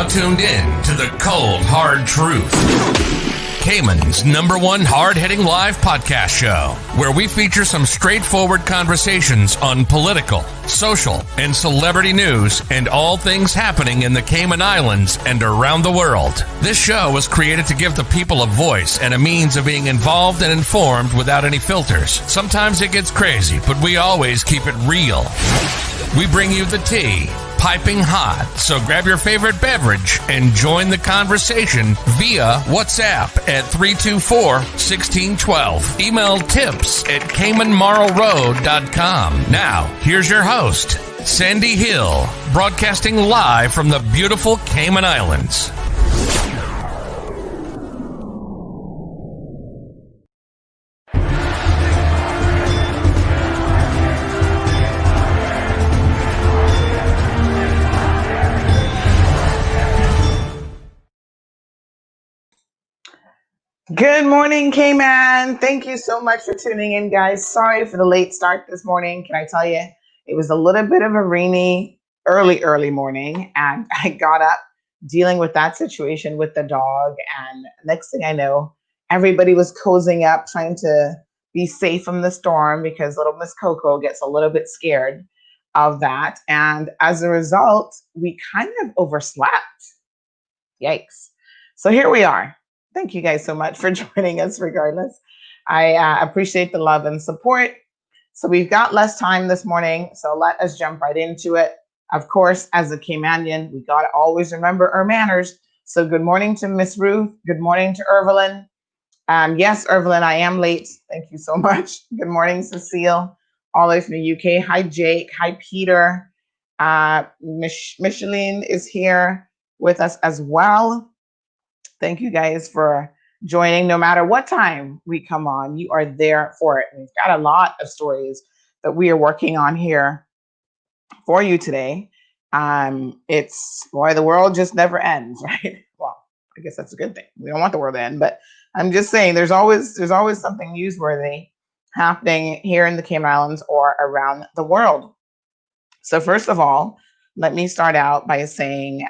now tuned in to the Cold Hard Truth, Cayman's #1 hard-hitting live podcast show, where we feature some straightforward conversations on political, social, and celebrity news and all things happening in the Cayman Islands and around the world. This show was created to give the people a voice and a means of being involved and informed without any filters. Sometimes it gets crazy, but we always keep it real. We bring you the tea, piping hot, so grab your favorite beverage and join the conversation via WhatsApp at 324-1612. Email tips at CaymanMarlRoad.com. Now, here's your host, Sandy Hill, broadcasting live from the beautiful Cayman Islands. Good morning, Cayman. Thank you so much for tuning in, guys. Sorry for the late start this morning. Can I tell you, it was a little bit of a rainy, early morning, and I got up dealing with that situation with the dog. And next thing I know, everybody was cozying up, trying to be safe from the storm because little Miss Coco gets a little bit scared of that. And as a result, we kind of overslept. Yikes. So here we are. Thank you guys so much for joining us regardless. I appreciate the love and support. So we've got less time this morning, so let us jump right into it. Of course, as a Caymanian, we got to always remember our manners. So good morning to Miss Ruth. Good morning to Evelyn. Yes, Evelyn, I am late. Thank you so much. Good morning, Cecile, all the way from the UK. Hi, Jake. Hi, Peter. Micheline is here with us as well. Thank you guys for joining. No matter what time we come on, you are there for it. We've got a lot of stories that we are working on here for you today. It's, boy, the world just never ends, right? Well, I guess that's a good thing. We don't want the world to end, but I'm just saying there's always something newsworthy happening here in the Cayman Islands or around the world. So first of all, let me start out by saying,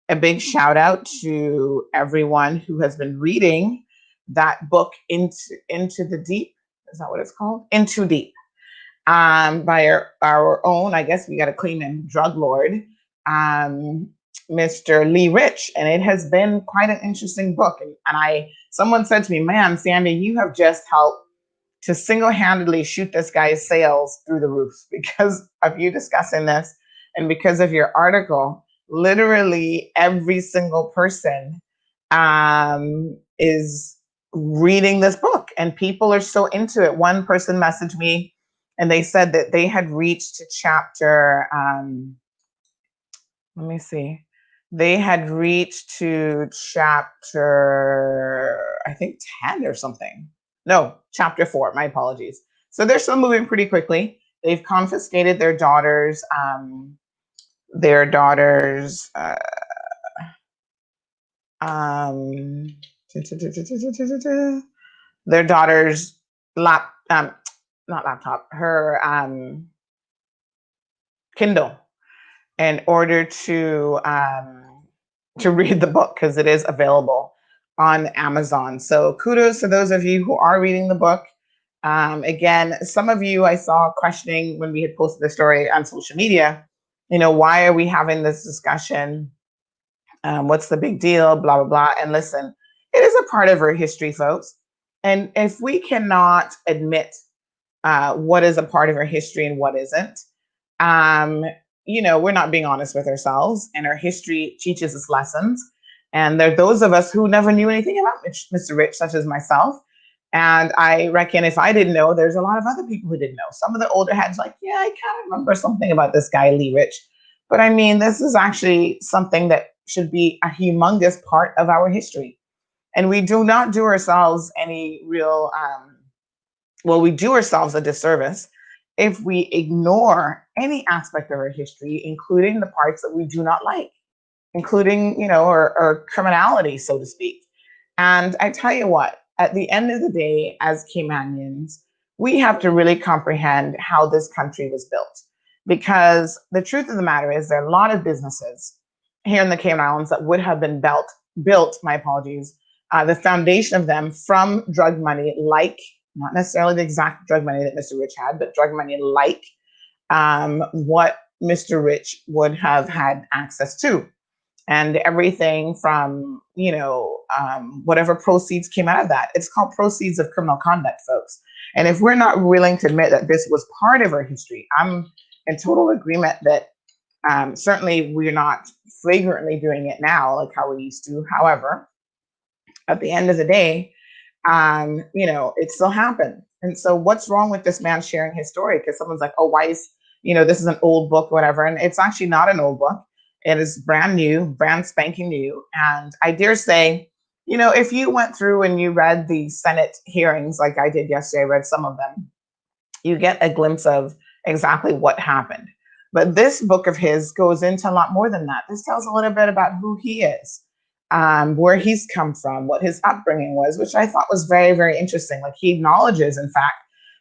a big shout out to everyone who has been reading that book, Into the Deep. Is that what it's called? Into Deep. By our own, I guess we got to clean him, drug lord, Mr. Lee Rich. And it has been quite an interesting book. And someone said to me, man, Sandy, you have just helped to single-handedly shoot this guy's sales through the roof because of you discussing this and because of your article. Literally every single person is reading this book and people are so into it. One person messaged me and they said that they had reached to chapter, let me see. They had reached to chapter, I think 10 or something. No, chapter 4, my apologies. So they're still moving pretty quickly. They've confiscated their daughter's her Kindle in order to read the book because it is available on Amazon. So kudos to those of you who are reading the book. Again, some of you I saw questioning when we had posted the story on social media, why are we having this discussion? What's the big deal? Blah, blah, blah. And listen, it is a part of our history, folks. And if we cannot admit what is a part of our history and what isn't, we're not being honest with ourselves. And our history teaches us lessons. And there are those of us who never knew anything about Mr. Rich, such as myself. And I reckon if I didn't know, there's a lot of other people who didn't know. Some of the older heads like, yeah, I kind of remember something about this guy, Lee Rich. But I mean, this is actually something that should be a humongous part of our history. And we do not do ourselves any real, we do ourselves a disservice if we ignore any aspect of our history, including the parts that we do not like, including, our criminality, so to speak. And I tell you what, at the end of the day, as Caymanians, we have to really comprehend how this country was built. Because the truth of the matter is there are a lot of businesses here in the Cayman Islands that would have been built, my apologies, the foundation of them from drug money, like not necessarily the exact drug money that Mr. Rich had, but drug money like what Mr. Rich would have had access to. And everything from, whatever proceeds came out of that. It's called proceeds of criminal conduct, folks. And if we're not willing to admit that this was part of our history, I'm in total agreement that certainly we're not flagrantly doing it now like how we used to. However, at the end of the day, it still happened. And so what's wrong with this man sharing his story? Because someone's like, oh, why is, this is an old book, whatever. And it's actually not an old book. It is brand new, brand spanking new. And I dare say, if you went through and you read the Senate hearings like I did yesterday, I read some of them, you get a glimpse of exactly what happened. But this book of his goes into a lot more than that. This tells a little bit about who he is, where he's come from, what his upbringing was, which I thought was very, very interesting. Like he acknowledges, in fact,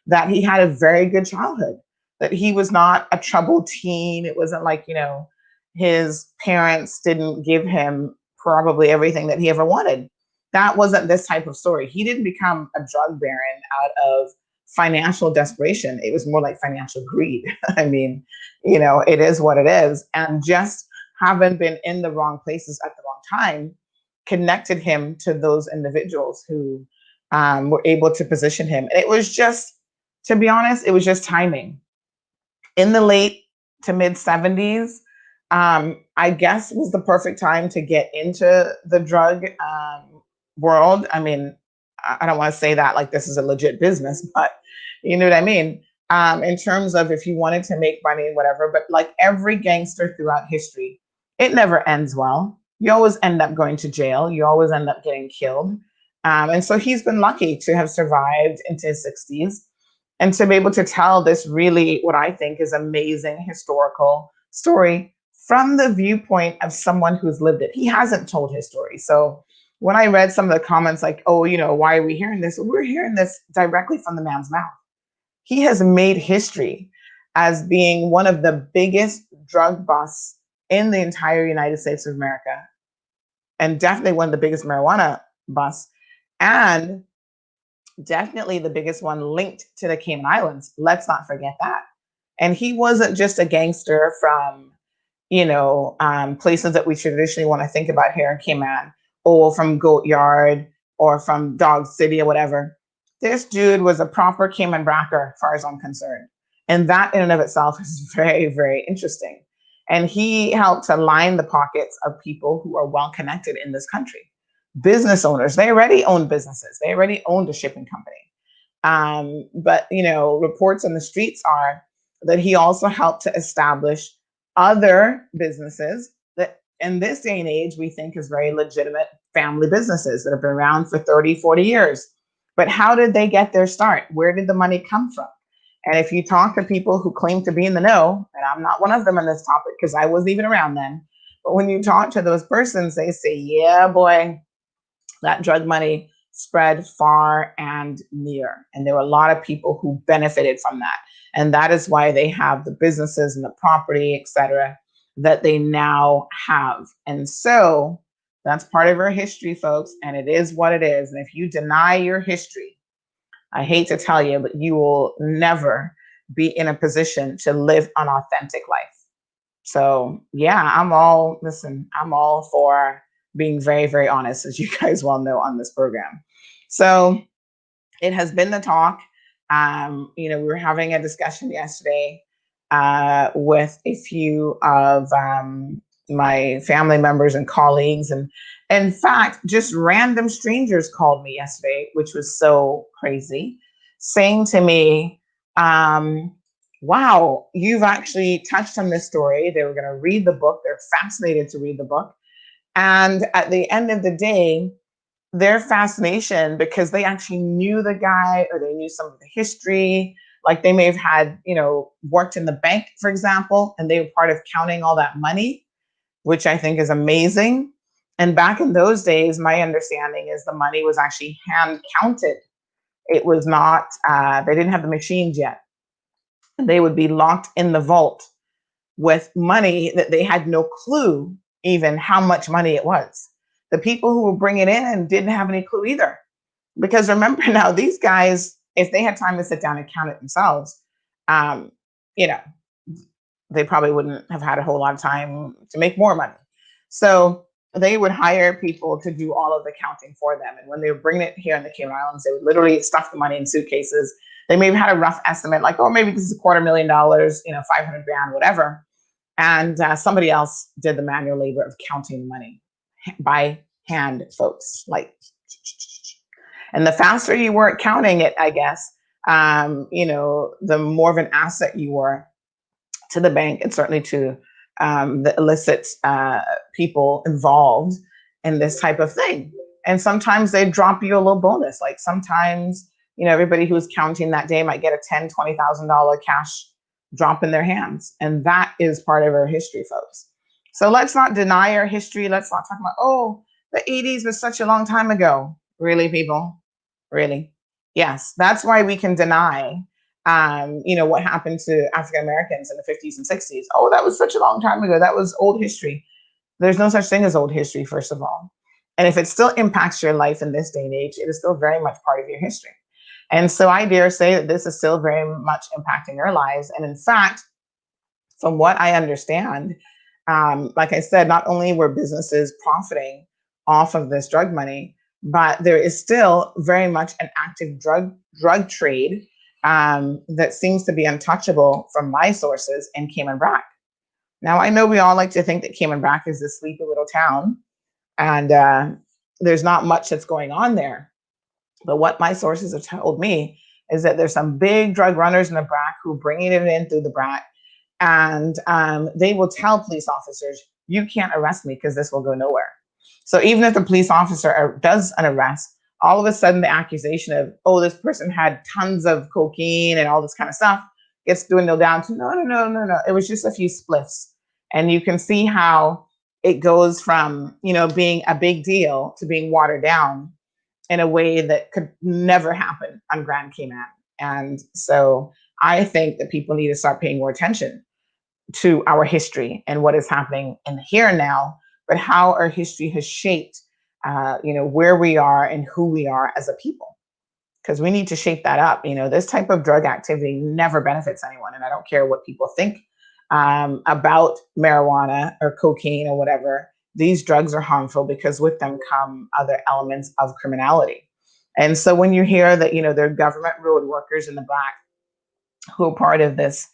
that he had a very good childhood, that he was not a troubled teen. It wasn't like, his parents didn't give him probably everything that he ever wanted. That wasn't this type of story. He didn't become a drug baron out of financial desperation. It was more like financial greed. I mean, it is what it is. And just having been in the wrong places at the wrong time connected him to those individuals who were able to position him. And it was just, to be honest, it was just timing. In the late to mid 70s, I guess was the perfect time to get into the drug world. I mean, I don't want to say that like this is a legit business, but you know what I mean? In terms of if you wanted to make money and whatever, but like every gangster throughout history, it never ends well. You always end up going to jail. You always end up getting killed. And so he's been lucky to have survived into his 60s and to be able to tell this really, what I think is amazing historical story from the viewpoint of someone who's lived it. He hasn't told his story. So when I read some of the comments like, oh, why are we hearing this? We're hearing this directly from the man's mouth. He has made history as being one of the biggest drug busts in the entire United States of America, and definitely one of the biggest marijuana busts, and definitely the biggest one linked to the Cayman Islands. Let's not forget that. And he wasn't just a gangster from, places that we traditionally want to think about here in Cayman, or from Goat Yard or from Dog City or whatever. This dude was a proper Cayman Bracker, as far as I'm concerned. And that in and of itself is very, very interesting. And he helped to line the pockets of people who are well connected in this country. Business owners, they already own businesses. They already owned a shipping company. But, reports on the streets are that he also helped to establish other businesses that in this day and age, we think is very legitimate family businesses that have been around for 30, 40 years. But how did they get their start? Where did the money come from? And if you talk to people who claim to be in the know, and I'm not one of them on this topic because I wasn't even around then, but when you talk to those persons, they say, yeah, boy, that drug money spread far and near. And there were a lot of people who benefited from that. And that is why they have the businesses and the property, et cetera, that they now have. And so that's part of our history, folks. And it is what it is. And if you deny your history, I hate to tell you, but you will never be in a position to live an authentic life. So yeah, I'm all for being very, very honest, as you guys well know on this program. So it has been the talk. We were having a discussion yesterday with a few of my family members and colleagues. And in fact, just random strangers called me yesterday, which was so crazy, saying to me, wow, you've actually touched on this story. They were going to read the book. They're fascinated to read the book. And at the end of the day, their fascination, because they actually knew the guy or they knew some of the history, like they may have had, worked in the bank, for example, and they were part of counting all that money, which I think is amazing. And back in those days, my understanding is the money was actually hand counted. It was not, they didn't have the machines yet. They would be locked in the vault with money that they had no clue even how much money it was. The people who were bringing it in didn't have any clue either. Because remember now, these guys, if they had time to sit down and count it themselves, um, you know, they probably wouldn't have had a whole lot of time to make more money. So they would hire people to do all of the counting for them. And when they would bring it here in the Cayman Islands, they would literally stuff the money in suitcases. They maybe had a rough estimate, like, oh, maybe this is $250,000, 500 grand, whatever. And somebody else did the manual labor of counting the money by hand, folks. Like, and the faster you were at counting it, I guess, the more of an asset you were to the bank and certainly to the illicit people involved in this type of thing. And sometimes they drop you a little bonus. Like sometimes, everybody who was counting that day might get a $10,000, $20,000 cash drop in their hands. And that is part of our history, folks. So let's not deny our history. Let's not talk about, oh, the 80s was such a long time ago. Really, people? Really? Yes, that's why we can deny what happened to African Americans in the 50s and 60s. Oh, that was such a long time ago. That was old history. There's no such thing as old history, first of all. And if it still impacts your life in this day and age, it is still very much part of your history. And so I dare say that this is still very much impacting our lives. And in fact, from what I understand, like I said, not only were businesses profiting off of this drug money, but there is still very much an active drug trade that seems to be untouchable from my sources in Cayman Brac. Now, I know we all like to think that Cayman Brac is this sleepy little town and there's not much that's going on there. But what my sources have told me is that there's some big drug runners in the Brac who bringing it in through the Brac. And they will tell police officers, you can't arrest me because this will go nowhere. So even if the police officer does an arrest, all of a sudden the accusation of, oh, this person had tons of cocaine and all this kind of stuff gets dwindled down to, no. It was just a few spliffs. And you can see how it goes from, being a big deal to being watered down in a way that could never happen on Grand Cayman. And so I think that people need to start paying more attention to our history and what is happening in the here and now, but how our history has shaped, where we are and who we are as a people. Because we need to shape that up. This type of drug activity never benefits anyone. And I don't care what people think about marijuana or cocaine or whatever. These drugs are harmful because with them come other elements of criminality. And so when you hear that, there are government road workers in the Brac who are part of this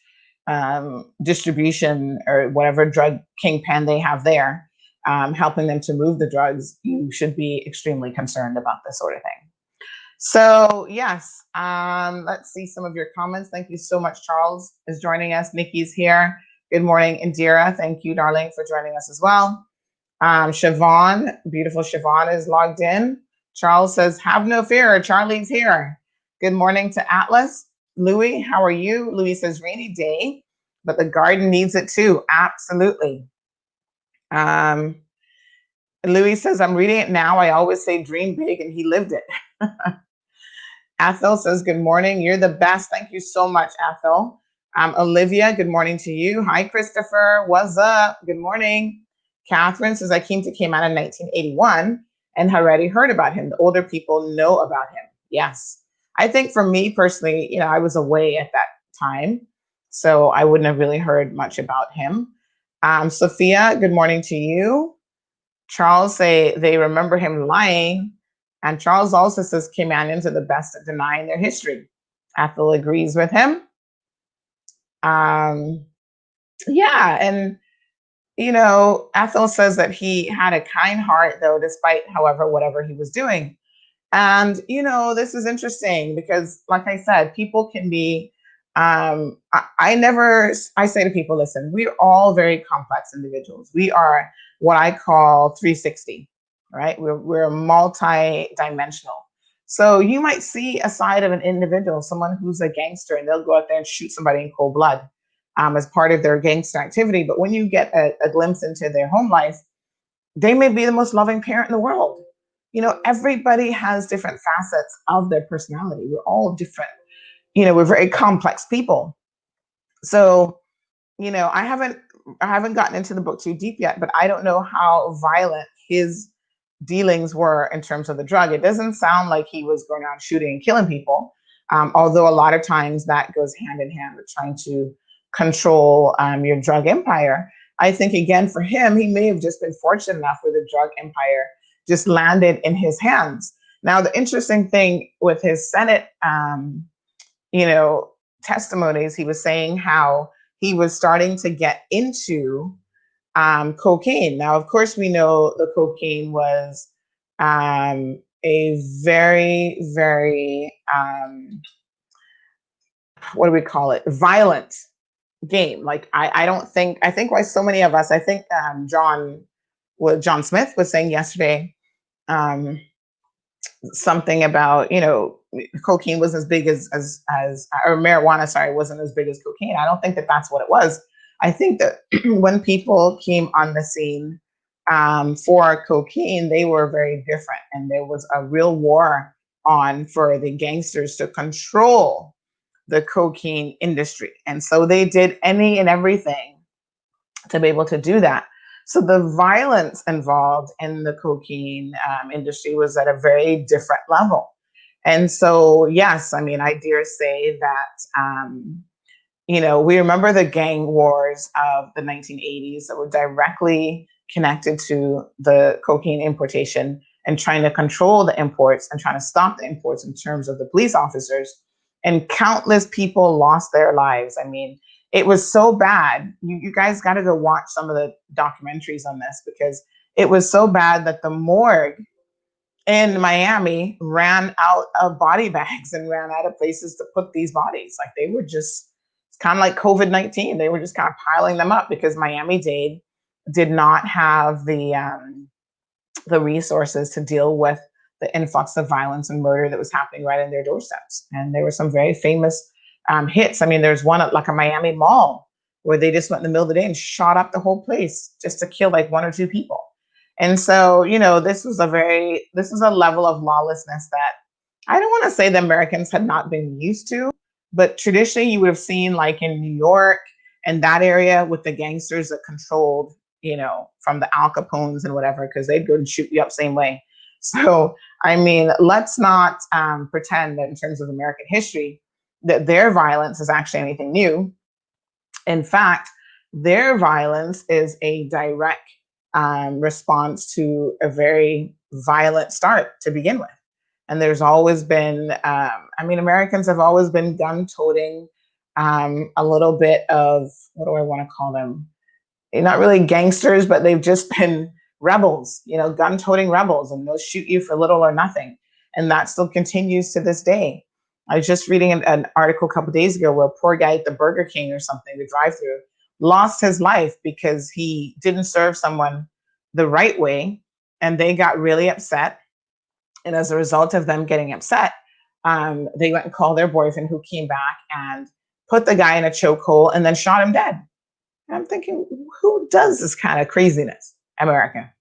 distribution or whatever drug kingpin they have there, helping them to move the drugs, you should be extremely concerned about this sort of thing. So yes, let's see some of your comments. Thank you so much. Charles is joining us. Nikki's here. Good morning, Indira. Thank you, darling, for joining us as well. Siobhan, beautiful Siobhan is logged in. Charles says, have no fear, Charlie's here. Good morning to Atlas. Louis, how are you? Louis says, rainy day, but the garden needs it too. Absolutely. Louis says, I'm reading it now. I always say dream big, and he lived it. Athel says, good morning. You're the best. Thank you so much, Athel. Olivia, good morning to you. Hi, Christopher. What's up? Good morning. Catherine says, I came to Cayman in 1981 and had already heard about him. The older people know about him. Yes. I think for me personally, I was away at that time, so I wouldn't have really heard much about him. Sophia, good morning to you. Charles say they remember him lying. And Charles also says Caymanians are the best at denying their history. Athel agrees with him. Yeah, and Athel says that he had a kind heart, though, despite, however, whatever he was doing. And, this is interesting because, like I said, people can be, I say to people, listen, we're all very complex individuals. We are what I call 360, right? We're multi-dimensional. So you might see a side of an individual, someone who's a gangster, and they'll go out there and shoot somebody in cold blood as part of their gangster activity. But when you get a glimpse into their home life, they may be the most loving parent in the world. Everybody has different facets of their personality. We're all different. We're very complex people. So, I haven't I haven't gotten into the book too deep yet, but I don't know how violent his dealings were in terms of the drug. It doesn't sound like he was going around shooting and killing people, although a lot of times that goes hand in hand with trying to control your drug empire. I think, again, for him, he may have just been fortunate enough where the drug empire just landed in his hands. Now, the interesting thing with his Senate, you know, testimonies, he was saying how he was starting to get into cocaine. Now, of course, we know the cocaine was a very, very, what do we call it? Violent game. Like, I think why so many of us, I think what John Smith was saying yesterday, um, something about, cocaine was as big as or marijuana, sorry, wasn't as big as cocaine. I don't think that that's what it was. I think that when people came on the scene for cocaine, they were very different, and there was a real war on for the gangsters to control the cocaine industry, and so they did any and everything to be able to do that. So the violence involved in the cocaine industry was at a very different level. And so, yes, I mean, I dare say that, we remember the gang wars of the 1980s that were directly connected to the cocaine importation and trying to control the imports and trying to stop the imports in terms of the police officers. And countless people lost their lives. I mean, it was so bad. You guys got to go watch some of the documentaries on this, because it was so bad that the morgue in Miami ran out of body bags and ran out of places to put these bodies. Like, they were just, it's kind of like COVID-19. They were just kind of piling them up because Miami-Dade did not have the resources to deal with the influx of violence and murder that was happening right in their doorsteps. And there were some very famous hits. I mean, there's one at like a Miami mall where they just went in the middle of the day and shot up the whole place just to kill like one or two people. And so, this was a level of lawlessness that I don't want to say the Americans had not been used to, but traditionally you would have seen, like in New York and that area, with the gangsters that controlled, from the Al Capones and whatever, because they'd go and shoot you up same way. So, I mean, let's not pretend that in terms of American history that their violence is actually anything new. In fact, their violence is a direct response to a very violent start to begin with. And there's always been, Americans have always been gun-toting, a little bit of, what do I want to call them? They're not really gangsters, but they've just been rebels, gun-toting rebels, and they'll shoot you for little or nothing. And that still continues to this day. I was just reading an article a couple of days ago where a poor guy at the Burger King or something, the drive-through, lost his life because he didn't serve someone the right way, and they got really upset. And as a result of them getting upset, they went and called their boyfriend, who came back and put the guy in a chokehold and then shot him dead. And I'm thinking, who does this kind of craziness? America.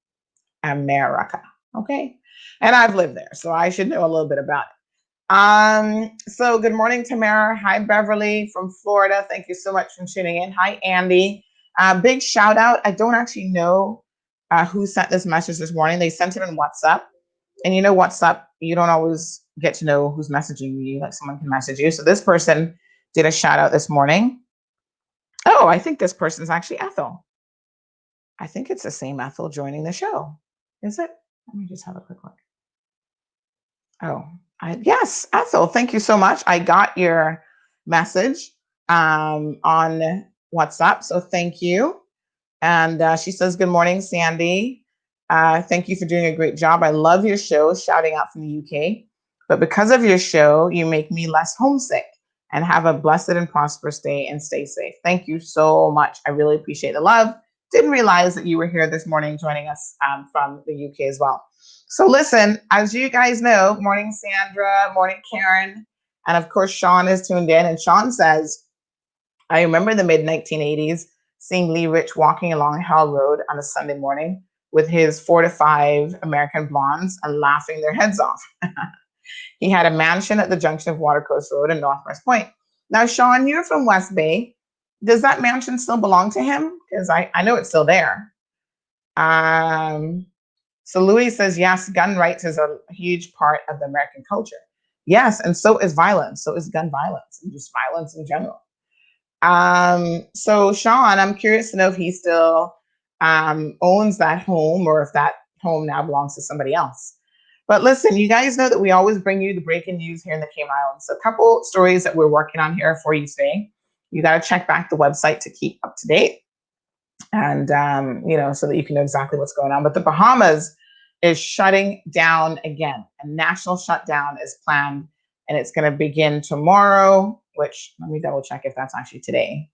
Okay. And I've lived there, so I should know a little bit about it. So good morning, Tamara. Hi, Beverly from Florida. Thank you so much for tuning in. Hi, Andy. Big shout out. I don't actually know who sent this message this morning. They sent it on WhatsApp. And WhatsApp, you don't always get to know who's messaging you. Like, someone can message you. So this person did a shout out this morning. Oh, I think this person is actually Ethel. I think it's the same Ethel joining the show. Is it? Let me just have a quick look. Oh, yes, Ethel, thank you so much. I got your message on WhatsApp, so thank you. And she says, good morning, Sandy. Thank you for doing a great job. I love your show, shouting out from the UK. But because of your show, you make me less homesick. And have a blessed and prosperous day, and stay safe. Thank you so much. I really appreciate the love. Didn't realize that you were here this morning joining us from the UK as well. So listen, as you guys know, morning Sandra, morning Karen, and of course Sean is tuned in. And Sean says, I remember the mid-1980s seeing Lee Rich walking along Hell Road on a Sunday morning with his 4 to 5 American blondes and laughing their heads off. He had a mansion at the junction of Watercoast Road and Northwest Point. Now, Sean, you're from West Bay. Does that mansion still belong to him? Because I know it's still there. Um, so Louis says, yes, gun rights is a huge part of the American culture. Yes, and so is violence. So is gun violence and just violence in general. So Sean, I'm curious to know if he still owns that home or if that home now belongs to somebody else. But listen, you guys know that we always bring you the breaking news here in the Cayman Islands. So a couple stories that we're working on here for you today. You got to check back the website to keep up to date and, so that you can know exactly what's going on. But the Bahamas is shutting down again. A national shutdown is planned and it's going to begin tomorrow, which let me double check if that's actually today.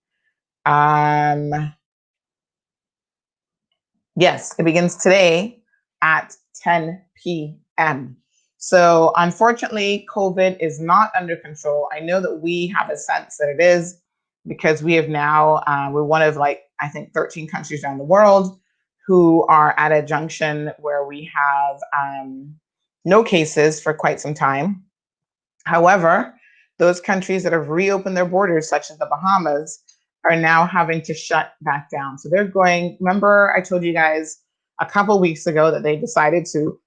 Yes, it begins today at 10 p.m. So unfortunately, COVID is not under control. I know that we have a sense that it is because we have now, we're one of I think 13 countries around the world who are at a junction where we have no cases for quite some time. However, those countries that have reopened their borders, such as the Bahamas, are now having to shut back down. So they're going, remember I told you guys a couple weeks ago that they decided to,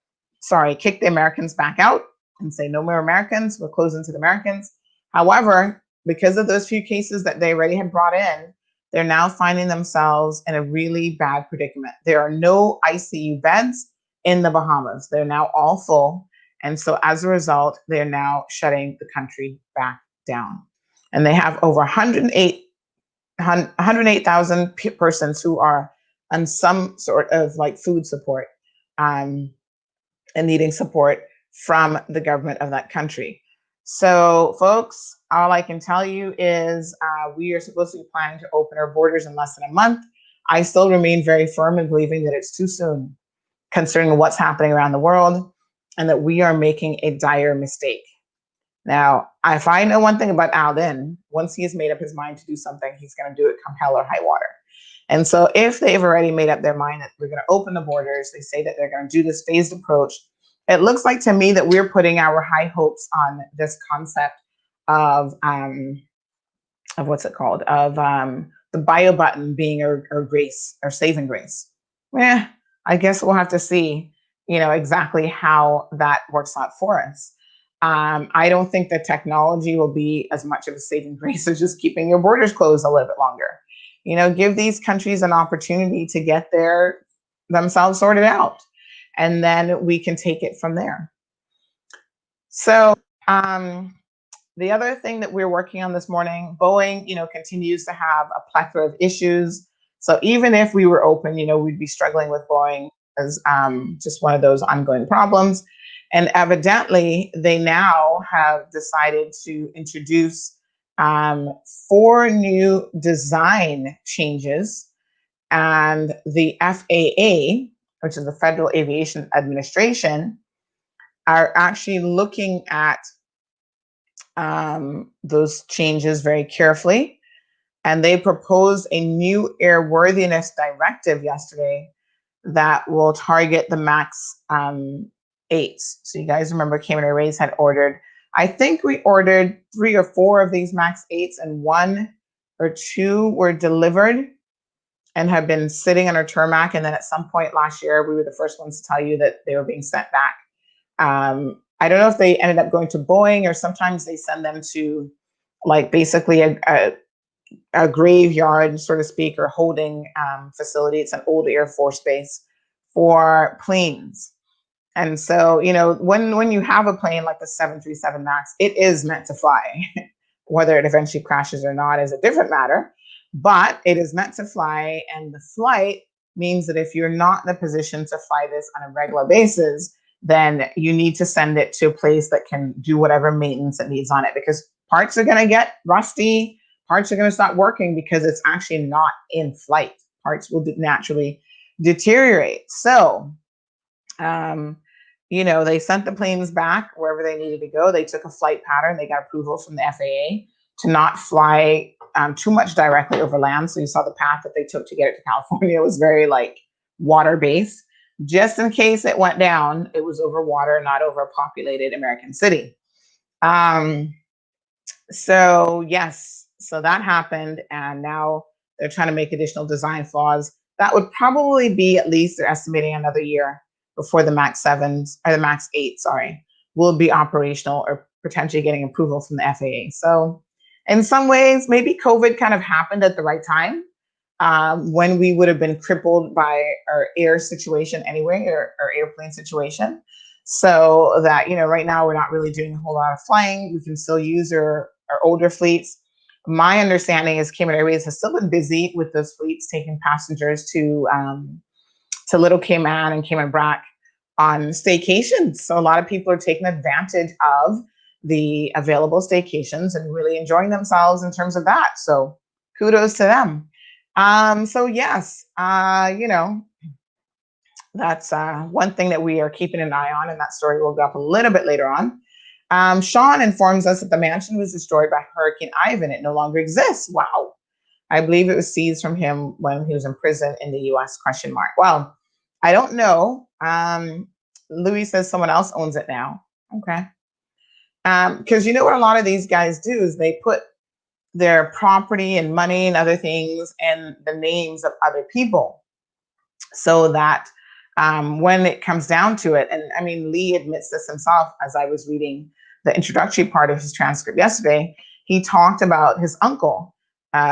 kick the Americans back out and say no more Americans, we're closing to the Americans. However, because of those few cases that they already had brought in, they're now finding themselves in a really bad predicament. There are no ICU beds in the Bahamas. They're now all full. And so as a result, they're now shutting the country back down. And they have over 108,000 persons who are on some sort of food support and needing support from the government of that country. So folks, all I can tell you is we are supposed to be planning to open our borders in less than a month. I still remain very firm in believing that it's too soon, considering what's happening around the world, and that we are making a dire mistake. Now, if I know one thing about Alden, once he has made up his mind to do something, he's going to do it come hell or high water. And so if they've already made up their mind that we're going to open the borders, they say that they're going to do this phased approach. It looks like to me that we're putting our high hopes on this concept of what's it called? Of the bio button being our grace, our saving grace. I guess we'll have to see, exactly how that works out for us. I don't think that technology will be as much of a saving grace as just keeping your borders closed a little bit longer. Give these countries an opportunity to get themselves sorted out, and then we can take it from there. So the other thing that we're working on this morning, Boeing, continues to have a plethora of issues. So even if we were open, we'd be struggling with Boeing as just one of those ongoing problems. And evidently, they now have decided to introduce 4 new design changes. And the FAA, which is the Federal Aviation Administration, are actually looking at those changes very carefully. And they proposed a new airworthiness directive yesterday that will target the MAX 8s. So you guys remember Cayman Airways had ordered, I think we ordered 3 or 4 of these MAX 8s, and 1 or 2 were delivered and have been sitting on our tarmac. And then at some point last year, we were the first ones to tell you that they were being sent back. I don't know if they ended up going to Boeing, or sometimes they send them to basically a graveyard, so to speak, or holding facility. It's an old Air Force base for planes. And so, when you have a plane like the 737 MAX, it is meant to fly. Whether it eventually crashes or not is a different matter, but it is meant to fly. And the flight means that if you're not in a position to fly this on a regular basis, then you need to send it to a place that can do whatever maintenance it needs on it, because parts are going to get rusty, parts are going to stop working because it's actually not in flight. Parts will naturally deteriorate. So, they sent the planes back wherever they needed to go. They took a flight pattern. They got approval from the FAA to not fly too much directly over land. So you saw the path that they took to get it to California was very water-based. Just in case it went down, it was over water, not over a populated American city. So yes, So that happened, and now they're trying to make additional design flaws. That would probably be, at least they're estimating, another year before the Max 7s, or the Max 8, sorry, will be operational or potentially getting approval from the FAA. So in some ways, maybe COVID kind of happened at the right time, when we would have been crippled by our air situation anyway, or our airplane situation. So that, right now we're not really doing a whole lot of flying. We can still use our older fleets. My understanding is Cayman Airways has still been busy with those fleets taking passengers to Little Cayman and Cayman Brac on staycations. So a lot of people are taking advantage of the available staycations and really enjoying themselves in terms of that. So kudos to them. So yes, that's one thing that we are keeping an eye on, and that story will go up a little bit later on. Sean informs us that the mansion was destroyed by Hurricane Ivan. It no longer exists. Wow. I believe it was seized from him when he was in prison in the US, ? Well, I don't know. Louis says someone else owns it now. Okay. Because what a lot of these guys do is they put their property and money and other things in the names of other people, so that when it comes down to it, and I mean, Lee admits this himself as I was reading the introductory part of his transcript yesterday, he talked about his uncle,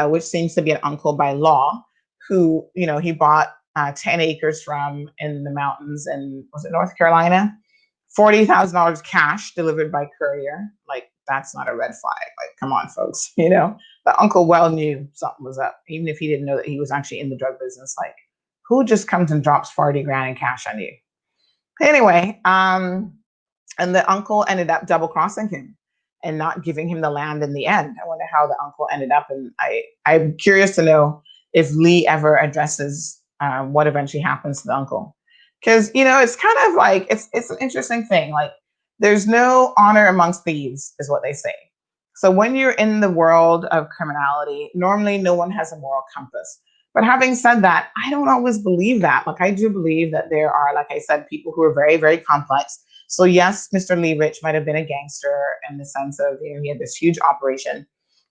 which seems to be an uncle by law, who, he bought 10 acres from in the mountains in, was it North Carolina? $40,000 cash delivered by courier. Like, that's not a red flag. Like, come on, folks. The uncle well knew something was up, even if he didn't know that he was actually in the drug business. Like, who just comes and drops 40 grand in cash on you? Anyway, and the uncle ended up double crossing him and not giving him the land in the end. I wonder how the uncle ended up. And I'm curious to know if Lee ever addresses what eventually happens to the uncle. Because, it's kind of like, it's an interesting thing. Like, there's no honor amongst thieves, is what they say. So when you're in the world of criminality, normally no one has a moral compass. But having said that, I don't always believe that. Like, I do believe that there are, like I said, people who are very, very complex. So yes, Mr. Lee Rich might have been a gangster in the sense of, he had this huge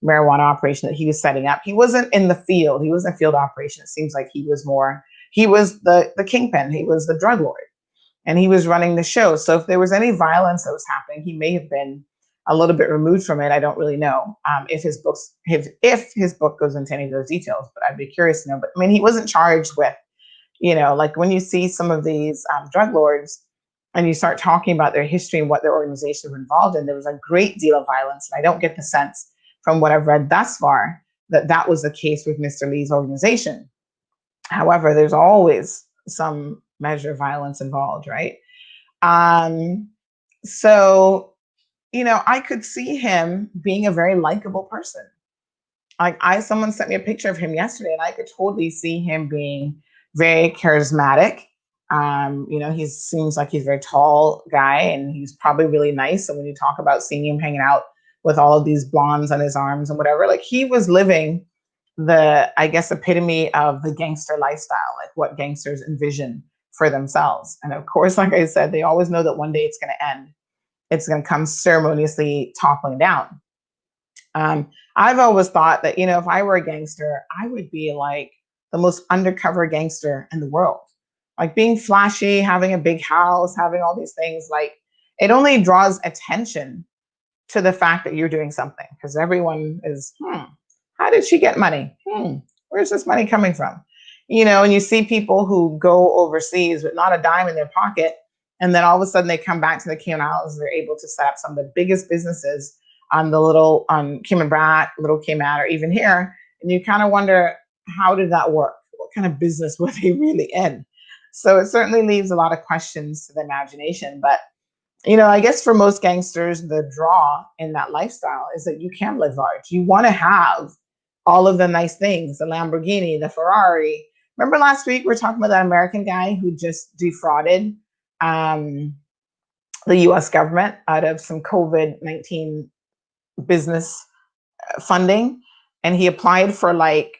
marijuana operation that he was setting up. He wasn't in the field. He was in field operation. It seems like he was the kingpin. He was the drug lord, and he was running the show. So if there was any violence that was happening, he may have been a little bit removed from it. I don't really know if his book goes into any of those details, but I'd be curious to know. But I mean, he wasn't charged with, like when you see some of these drug lords and you start talking about their history and what their organizations were involved in, there was a great deal of violence. And I don't get the sense from what I've read thus far that was the case with Mr. Lee's organization. However, there's always some measure of violence involved, right? So, I could see him being a very likable person. Like, someone sent me a picture of him yesterday, and I could totally see him being very charismatic. He seems like he's a very tall guy, and he's probably really nice. So when you talk about seeing him hanging out with all of these blondes on his arms and whatever, like, he was living the, I guess, epitome of the gangster lifestyle, like what gangsters envision for themselves. And of course, like I said, they always know that one day it's going to end. It's going to come ceremoniously toppling down. I've always thought that, if I were a gangster, I would be like the most undercover gangster in the world. Like, being flashy, having a big house, having all these things, like, it only draws attention to the fact that you're doing something, because everyone is, how did she get money? Where's this money coming from? And you see people who go overseas with not a dime in their pocket, and then all of a sudden they come back to the Cayman Islands. They're able to set up some of the biggest businesses on Cayman Brac, Little Cayman, or even here. And you kind of wonder, how did that work? What kind of business were they really in? So it certainly leaves a lot of questions to the imagination. But, I guess for most gangsters, the draw in that lifestyle is that you can live large. You want to have all of the nice things, the Lamborghini, the Ferrari. Remember last week we were talking about that American guy who just defrauded the US government out of some COVID-19 business funding, and he applied for like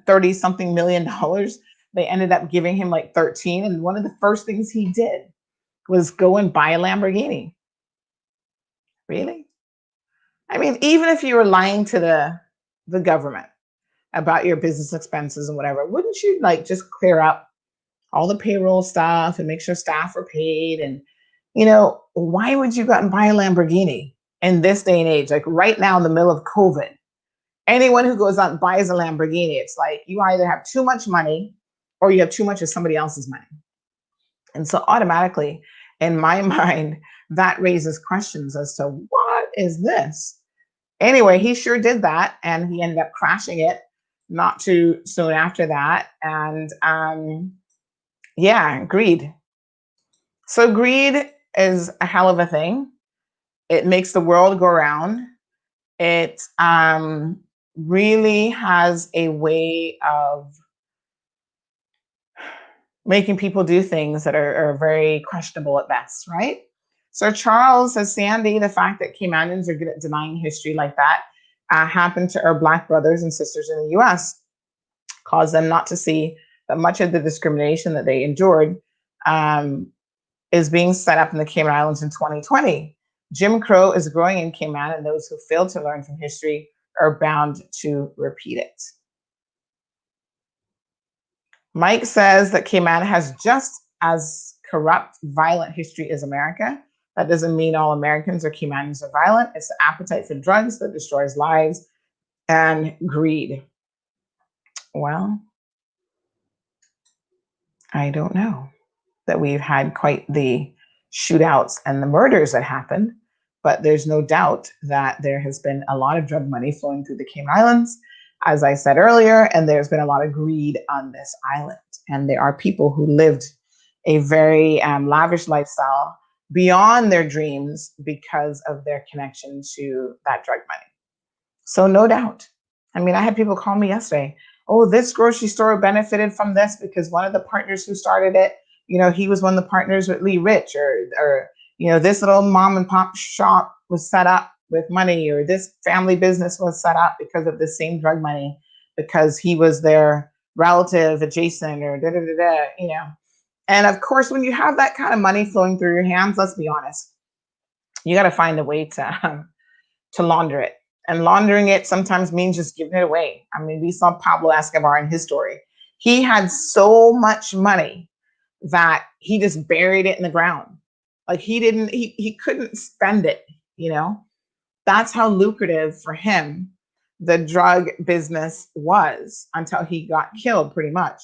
30 something million dollars. They ended up giving him like 13. And one of the first things he did was go and buy a Lamborghini. Really? I mean, even if you were lying to the the government about your business expenses and whatever, wouldn't you like just clear up all the payroll stuff and make sure staff are paid? And, why would you go out and buy a Lamborghini in this day and age? Like right now in the middle of COVID, anyone who goes out and buys a Lamborghini, it's like you either have too much money or you have too much of somebody else's money. And so automatically, in my mind, that raises questions as to what is this? Anyway, he sure did that, and he ended up crashing it not too soon after that. And yeah, greed. So greed is a hell of a thing. It makes the world go round. It really has a way of making people do things that are very questionable at best, right? So Charles says, Sandy, the fact that Caymanians are good at denying history like that happened to our Black brothers and sisters in the US, caused them not to see that much of the discrimination that they endured is being set up in the Cayman Islands in 2020. Jim Crow is growing in Cayman, and those who fail to learn from history are bound to repeat it. Mike says that Cayman has just as corrupt, violent history as America. That doesn't mean all Americans or Caymanians are violent. It's the appetite for drugs that destroys lives and greed. Well, I don't know that we've had quite the shootouts and the murders that happened, but there's no doubt that there has been a lot of drug money flowing through the Cayman Islands, as I said earlier, and there's been a lot of greed on this island. And there are people who lived a very lavish lifestyle beyond their dreams because of their connection to that drug money. So no doubt. I mean, I had people call me yesterday, oh, this grocery store benefited from this because one of the partners who started it, he was one of the partners with Lee Rich, or this little mom and pop shop was set up with money, or this family business was set up because of the same drug money, because he was their relative adjacent, or And of course, when you have that kind of money flowing through your hands, let's be honest, you got to find a way to launder it. And laundering it sometimes means just giving it away. I mean, we saw Pablo Escobar in his story. He had so much money that he just buried it in the ground. Like he couldn't spend it, That's how lucrative for him the drug business was until he got killed, pretty much.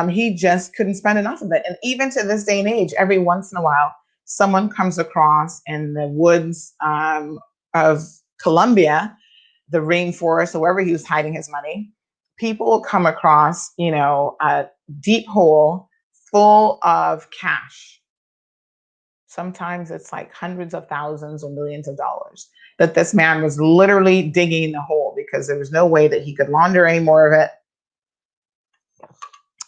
He just couldn't spend enough of it. And even to this day and age, every once in a while, someone comes across in the woods of Colombia, the rainforest, or wherever he was hiding his money. People will come across, a deep hole full of cash. Sometimes it's like hundreds of thousands or millions of dollars that this man was literally digging the hole because there was no way that he could launder any more of it.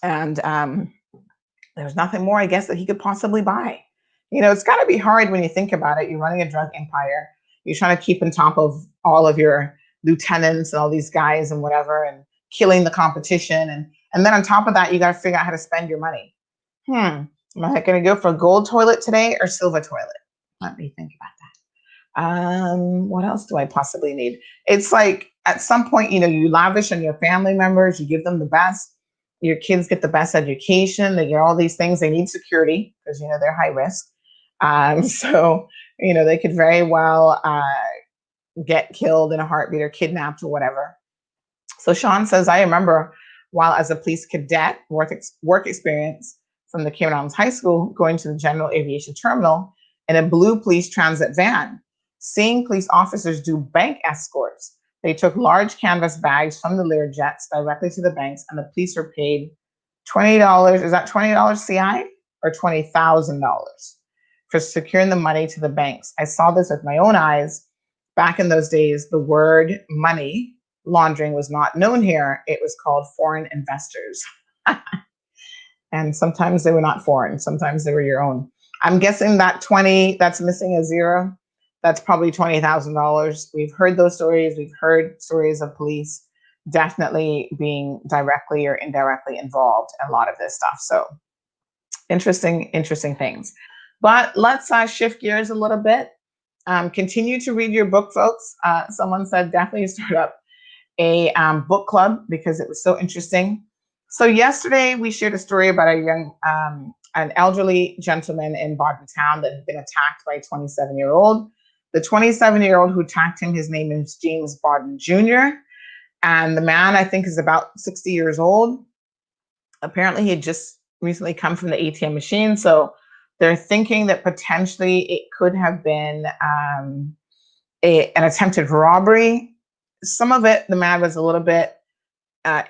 And there was nothing more, I guess, that he could possibly buy. It's got to be hard when you think about it. You're running a drug empire. You're trying to keep on top of all of your lieutenants and all these guys and whatever, and killing the competition. And then on top of that, you got to figure out how to spend your money. Am I going to go for a gold toilet today or silver toilet? Let me think about that. What else do I possibly need? It's like at some point, you lavish on your family members, you give them the best. Your kids get the best education. They get all these things. They need security because, they're high risk. So, they could very well get killed in a heartbeat or kidnapped or whatever. So Sean says, I remember while as a police cadet, work experience from the Cayman Islands High School, going to the General Aviation Terminal in a blue police transit van, seeing police officers do bank escorts. They took large canvas bags from the Lear jets directly to the banks, and the police were paid $20. Is that $20 CI or $20,000 for securing the money to the banks? I saw this with my own eyes. Back in those days, the word money laundering was not known here. It was called foreign investors. And sometimes they were not foreign. Sometimes they were your own. I'm guessing that 20, that's missing a zero. That's probably $20,000. We've heard those stories. We've heard stories of police definitely being directly or indirectly involved in a lot of this stuff. So interesting things. But let's shift gears a little bit. Continue to read your book, folks. Someone said definitely start up a book club because it was so interesting. So yesterday we shared a story about an elderly gentleman in Bodden Town that had been attacked by a 27-year-old. The 27-year-old who attacked him, his name is James Bodden Jr. And the man, I think, is about 60 years old. Apparently, he had just recently come from the ATM machine. So they're thinking that potentially it could have been an attempted robbery. Some of it, the man was a little bit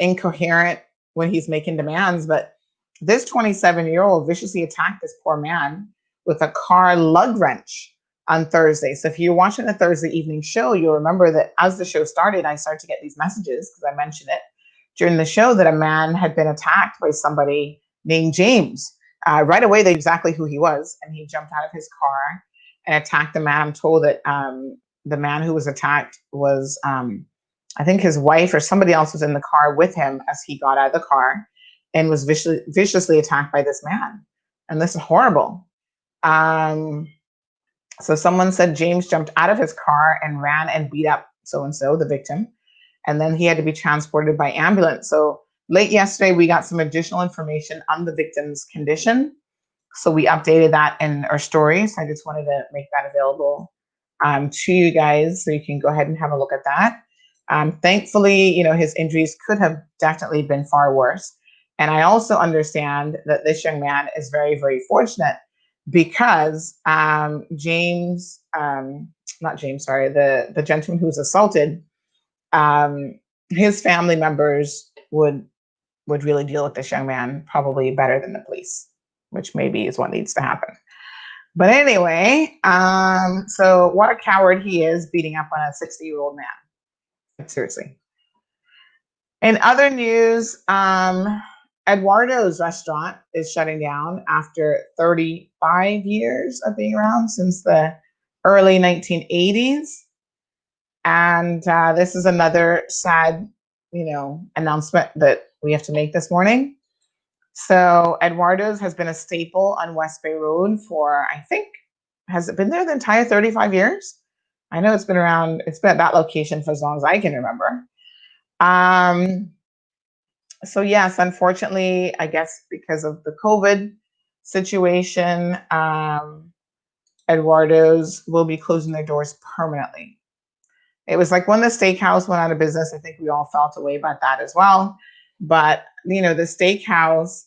incoherent when he's making demands, but this 27-year-old viciously attacked this poor man with a car lug wrench on Thursday. So if you're watching the Thursday evening show, you'll remember that as the show started, I started to get these messages because I mentioned it during the show that a man had been attacked by somebody named James. Right away, they knew exactly who he was, and he jumped out of his car and attacked the man. I'm told that the man who was attacked was, I think his wife or somebody else was in the car with him as he got out of the car and was viciously attacked by this man. And this is horrible. So someone said James jumped out of his car and ran and beat up so-and-so, the victim. And then he had to be transported by ambulance. So late yesterday, we got some additional information on the victim's condition. So we updated that in our story. So I just wanted to make that available to you guys so you can go ahead and have a look at that. Thankfully, his injuries could have definitely been far worse. And I also understand that this young man is very, very fortunate because the gentleman who was assaulted, his family members would really deal with this young man probably better than the police, which maybe is what needs to happen. But anyway, so what a coward he is, beating up on a 60-year-old man. Seriously. In other news, Eduardo's restaurant is shutting down after 35 years of being around, since the early 1980s. And this is another sad, announcement that we have to make this morning. So Eduardo's has been a staple on West Bay Road for, I think, has it been there the entire 35 years? I know it's been at that location for as long as I can remember. So yes, unfortunately, I guess because of the COVID situation, Eduardo's will be closing their doors permanently. It was like when the steakhouse went out of business, I think we all felt a way about that as well. But, the steakhouse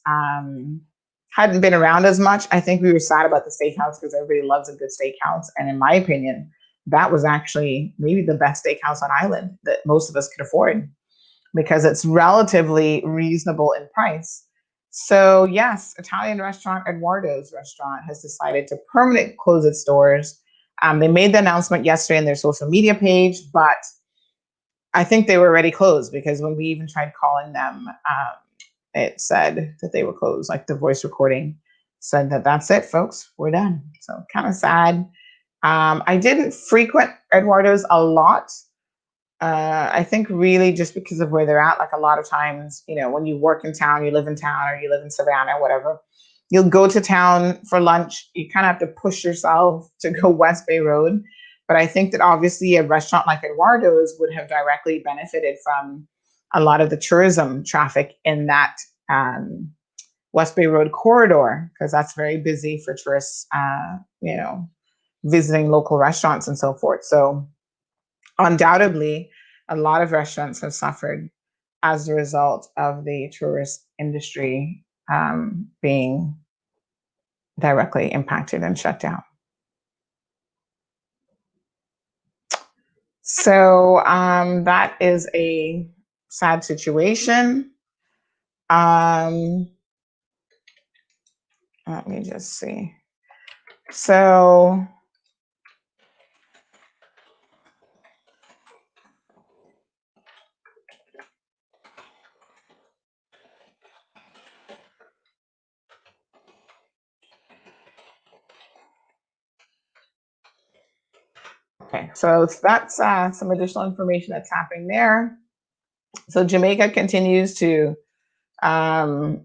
hadn't been around as much. I think we were sad about the steakhouse because everybody loves a good steakhouse. And in my opinion, that was actually maybe the best steakhouse on island that most of us could afford because it's relatively reasonable in price. So yes, Italian restaurant Eduardo's restaurant has decided to permanently close its doors. They made the announcement yesterday on their social media page, but I think they were already closed because when we even tried calling them, it said that they were closed. Like the voice recording said that that's it, folks, we're done. So kind of sad. I didn't frequent Eduardo's a lot. I think really just because of where they're at, like a lot of times, when you work in town, you live in town or you live in Savannah, whatever, you'll go to town for lunch. You kind of have to push yourself to go West Bay Road. But I think that obviously a restaurant like Eduardo's would have directly benefited from a lot of the tourism traffic in that West Bay Road corridor, because that's very busy for tourists, visiting local restaurants and so forth. So undoubtedly, a lot of restaurants have suffered as a result of the tourist industry being directly impacted and shut down. So that is a sad situation. Let me just see. So okay, so that's some additional information that's happening there. So Jamaica continues to, I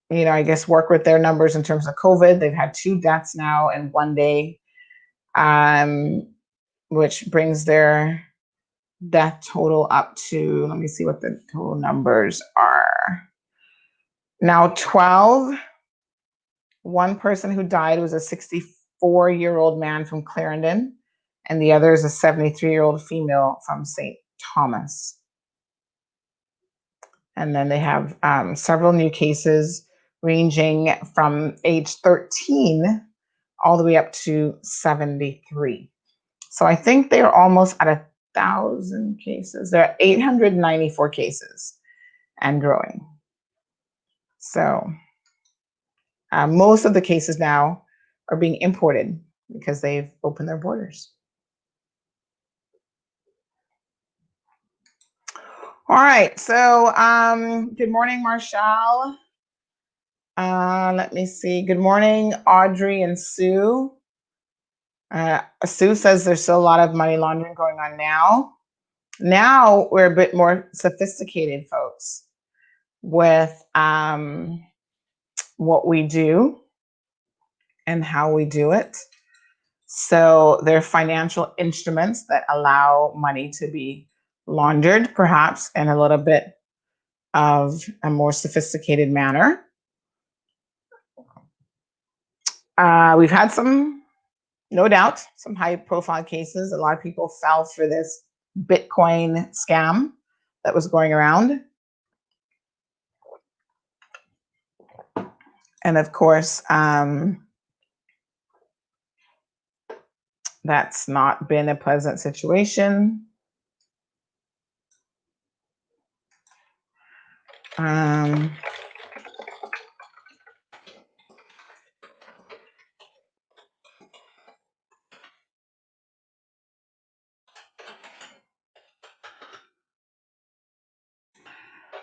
guess, work with their numbers in terms of COVID. They've had 2 deaths now in one day, which brings their death total up to, let me see what the total numbers are. Now 12. One person who died was a 64-year-old man from Clarendon, and the other is a 73-year-old female from St. Thomas. And then they have several new cases ranging from age 13 all the way up to 73. So I think they're almost at 1,000 cases. There are 894 cases and growing. So most of the cases now are being imported because they've opened their borders. All right. So good morning, Marshall. Let me see. Good morning, Audrey and Sue. Sue says there's still a lot of money laundering going on now. Now we're a bit more sophisticated, folks, with what we do and how we do it. So there are financial instruments that allow money to be laundered, perhaps in a little bit of a more sophisticated manner. We've had some, no doubt, some high profile cases. A lot of people fell for this Bitcoin scam that was going around. And of course, that's not been a pleasant situation.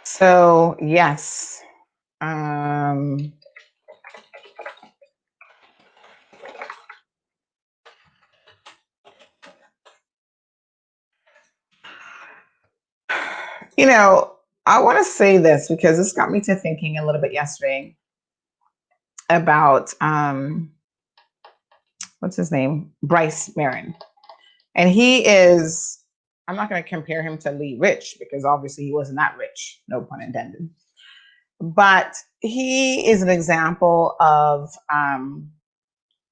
So yes, you know, I want to say this because this got me to thinking a little bit yesterday about what's his name? Bryce Marin. And he is, I'm not going to compare him to Lee Rich because obviously he wasn't that rich, no pun intended. But he is an example of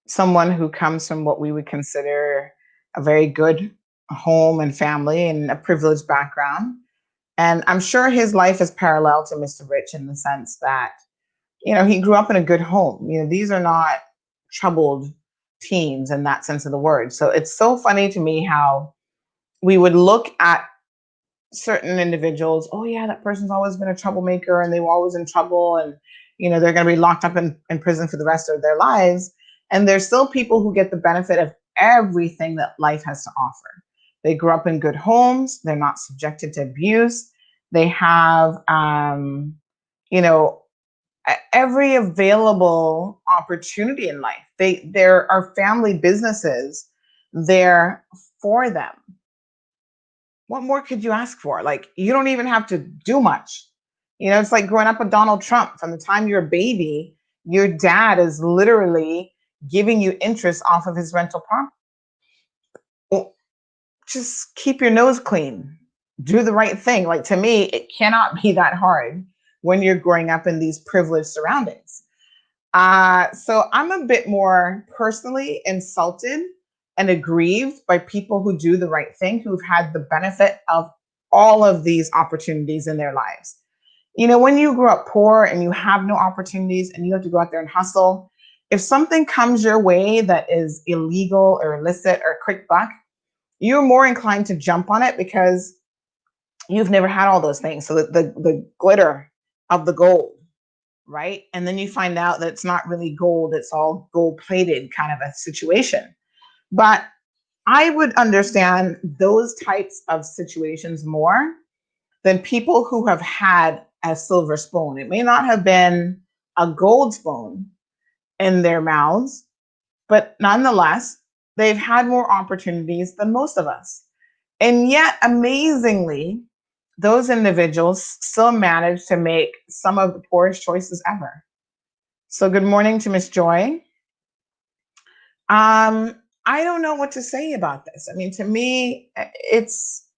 someone who comes from what we would consider a very good home and family and a privileged background. And I'm sure his life is parallel to Mr. Rich in the sense that, you know, he grew up in a good home. You know, these are not troubled teens in that sense of the word. So it's so funny to me how we would look at certain individuals, oh yeah, that person's always been a troublemaker and they were always in trouble and, you know, they're going to be locked up in prison for the rest of their lives. And there's still people who get the benefit of everything that life has to offer. They grew up in good homes. They're not subjected to abuse. They have, you know, every available opportunity in life. There are family businesses there for them. What more could you ask for? Like, you don't even have to do much. You know, it's like growing up with Donald Trump. From the time you're a baby, your dad is literally giving you interest off of his rental property. Well, just keep your nose clean. Do the right thing. Like, to me, it cannot be that hard when you're growing up in these privileged surroundings. So I'm a bit more personally insulted and aggrieved by people who do the right thing, who've had the benefit of all of these opportunities in their lives. You know, when you grew up poor and you have no opportunities and you have to go out there and hustle, if something comes your way that is illegal or illicit or a quick buck, you're more inclined to jump on it because you've never had all those things. So the glitter of the gold, right? And then you find out that it's not really gold, it's all gold plated kind of a situation. But I would understand those types of situations more than people who have had a silver spoon. It may not have been a gold spoon in their mouths, but nonetheless, they've had more opportunities than most of us. And yet, amazingly, those individuals still manage to make some of the poorest choices ever. So good morning to Miss Joy. I don't know what to say about this. I mean, to me, it's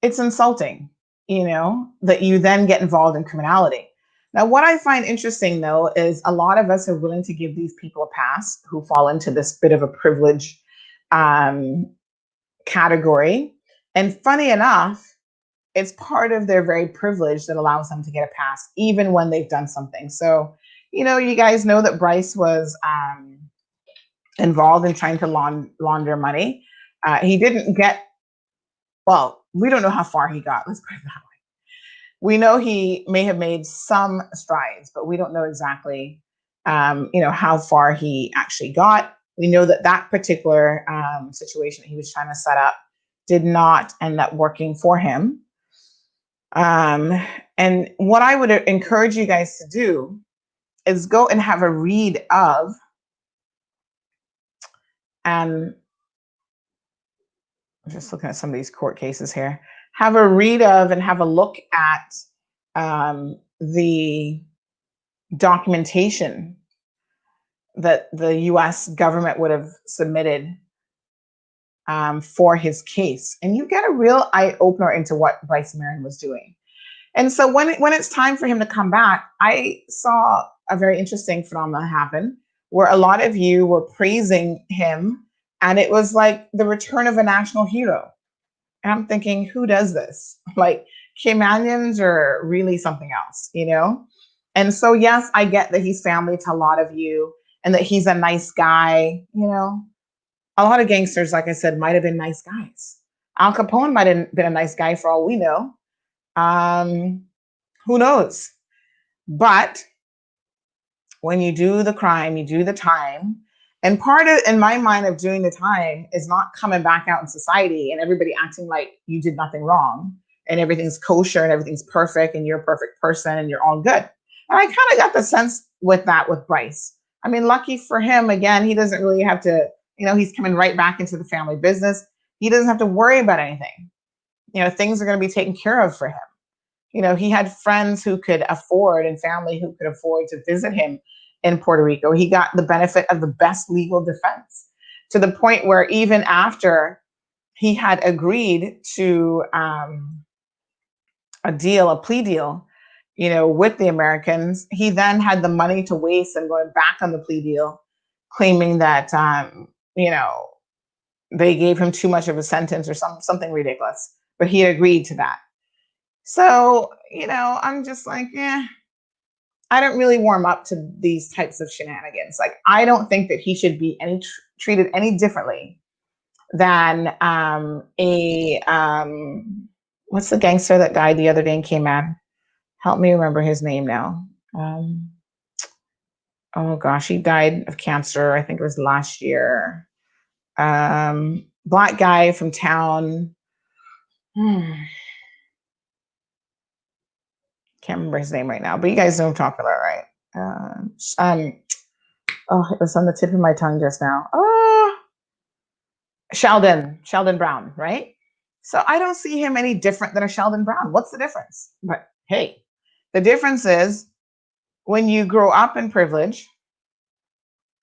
it's insulting, that you then get involved in criminality. Now, what I find interesting though is a lot of us are willing to give these people a pass who fall into this bit of a privilege um, category. And funny enough, it's part of their very privilege that allows them to get a pass, even when they've done something. So, you guys know that Bryce was involved in trying to launder money. He didn't get, well, we don't know how far he got. Let's put it that way. We know he may have made some strides, but we don't know exactly, how far he actually got. We know that that particular situation he was trying to set up did not end up working for him. And what I would encourage you guys to do is go and have a read of, and I'm just looking at some of these court cases here, have a read of and have a look at the documentation that the US government would have submitted for his case. And you get a real eye opener into what Bryce Marin was doing. And so when it's time for him to come back, I saw a very interesting phenomenon happen where a lot of you were praising him, and it was like the return of a national hero. And I'm thinking, who does this? Like, Caymanians are really something else, And so, yes, I get that he's family to a lot of you and that he's a nice guy. A lot of gangsters, like I said, might have been nice guys. Al Capone might have been a nice guy for all we know. Who knows? But when you do the crime, you do the time. And part of, in my mind, of doing the time is not coming back out in society and everybody acting like you did nothing wrong and everything's kosher and everything's perfect and you're a perfect person and you're all good. And I kind of got the sense with that with Bryce. I mean, lucky for him, again, he doesn't really have to, he's coming right back into the family business. He doesn't have to worry about anything. Things are going to be taken care of for him. He had friends who could afford and family who could afford to visit him in Puerto Rico. He got the benefit of the best legal defense to the point where even after he had agreed to a plea deal, with the Americans, he then had the money to waste and going back on the plea deal, claiming that, they gave him too much of a sentence or something ridiculous, but he agreed to that. So, I'm just like, I don't really warm up to these types of shenanigans. Like, I don't think that he should be treated any differently than what's the gangster that died the other day in Cayman? Help me remember his name now. Oh gosh, he died of cancer. I think it was last year. Black guy from town. Can't remember his name right now, but you guys know what I'm talking about, right? It was on the tip of my tongue just now. Sheldon Brown, right? So I don't see him any different than a Sheldon Brown. What's the difference? But hey, the difference is when you grow up in privilege,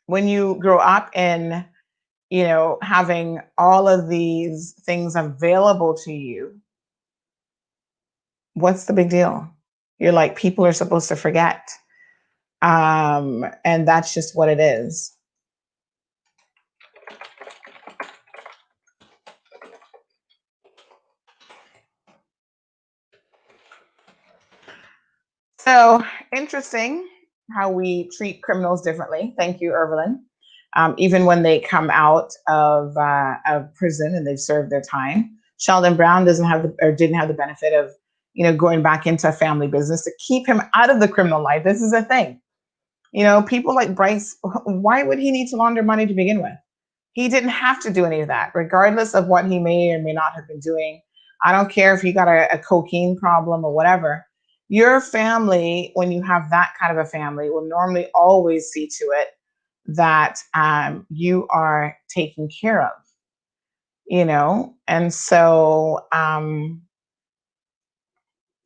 when you grow up in, having all of these things available to you, what's the big deal? You're like, people are supposed to forget. And that's just what it is. So interesting how we treat criminals differently. Thank you, Evelyn. Even when they come out of prison and they've served their time, Sheldon Brown didn't have the benefit of, going back into a family business to keep him out of the criminal life. This is a thing. People like Bryce, why would he need to launder money to begin with? He didn't have to do any of that, regardless of what he may or may not have been doing. I don't care if you got a cocaine problem or whatever. Your family, when you have that kind of a family, will normally always see to it that you are taken care of, And so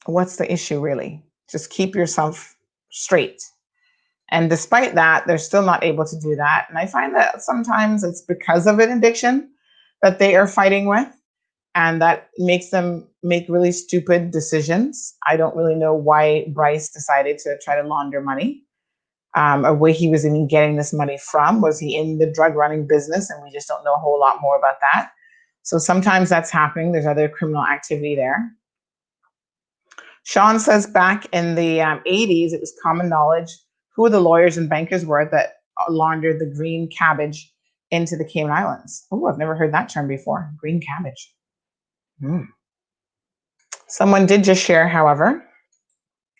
what's the issue really? Just keep yourself straight. And despite that, they're still not able to do that. And I find that sometimes it's because of an addiction that they are fighting with. and that makes them make really stupid decisions. I don't really know why Bryce decided to try to launder money, or where he was even getting this money from. Was he in the drug running business, and we just don't know a whole lot more about that. So sometimes that's happening. There's other criminal activity there. Sean says back in the 80s, it was common knowledge who the lawyers and bankers were that laundered the green cabbage into the Cayman Islands. Oh, I've never heard that term before. Green cabbage. Someone did just share, however,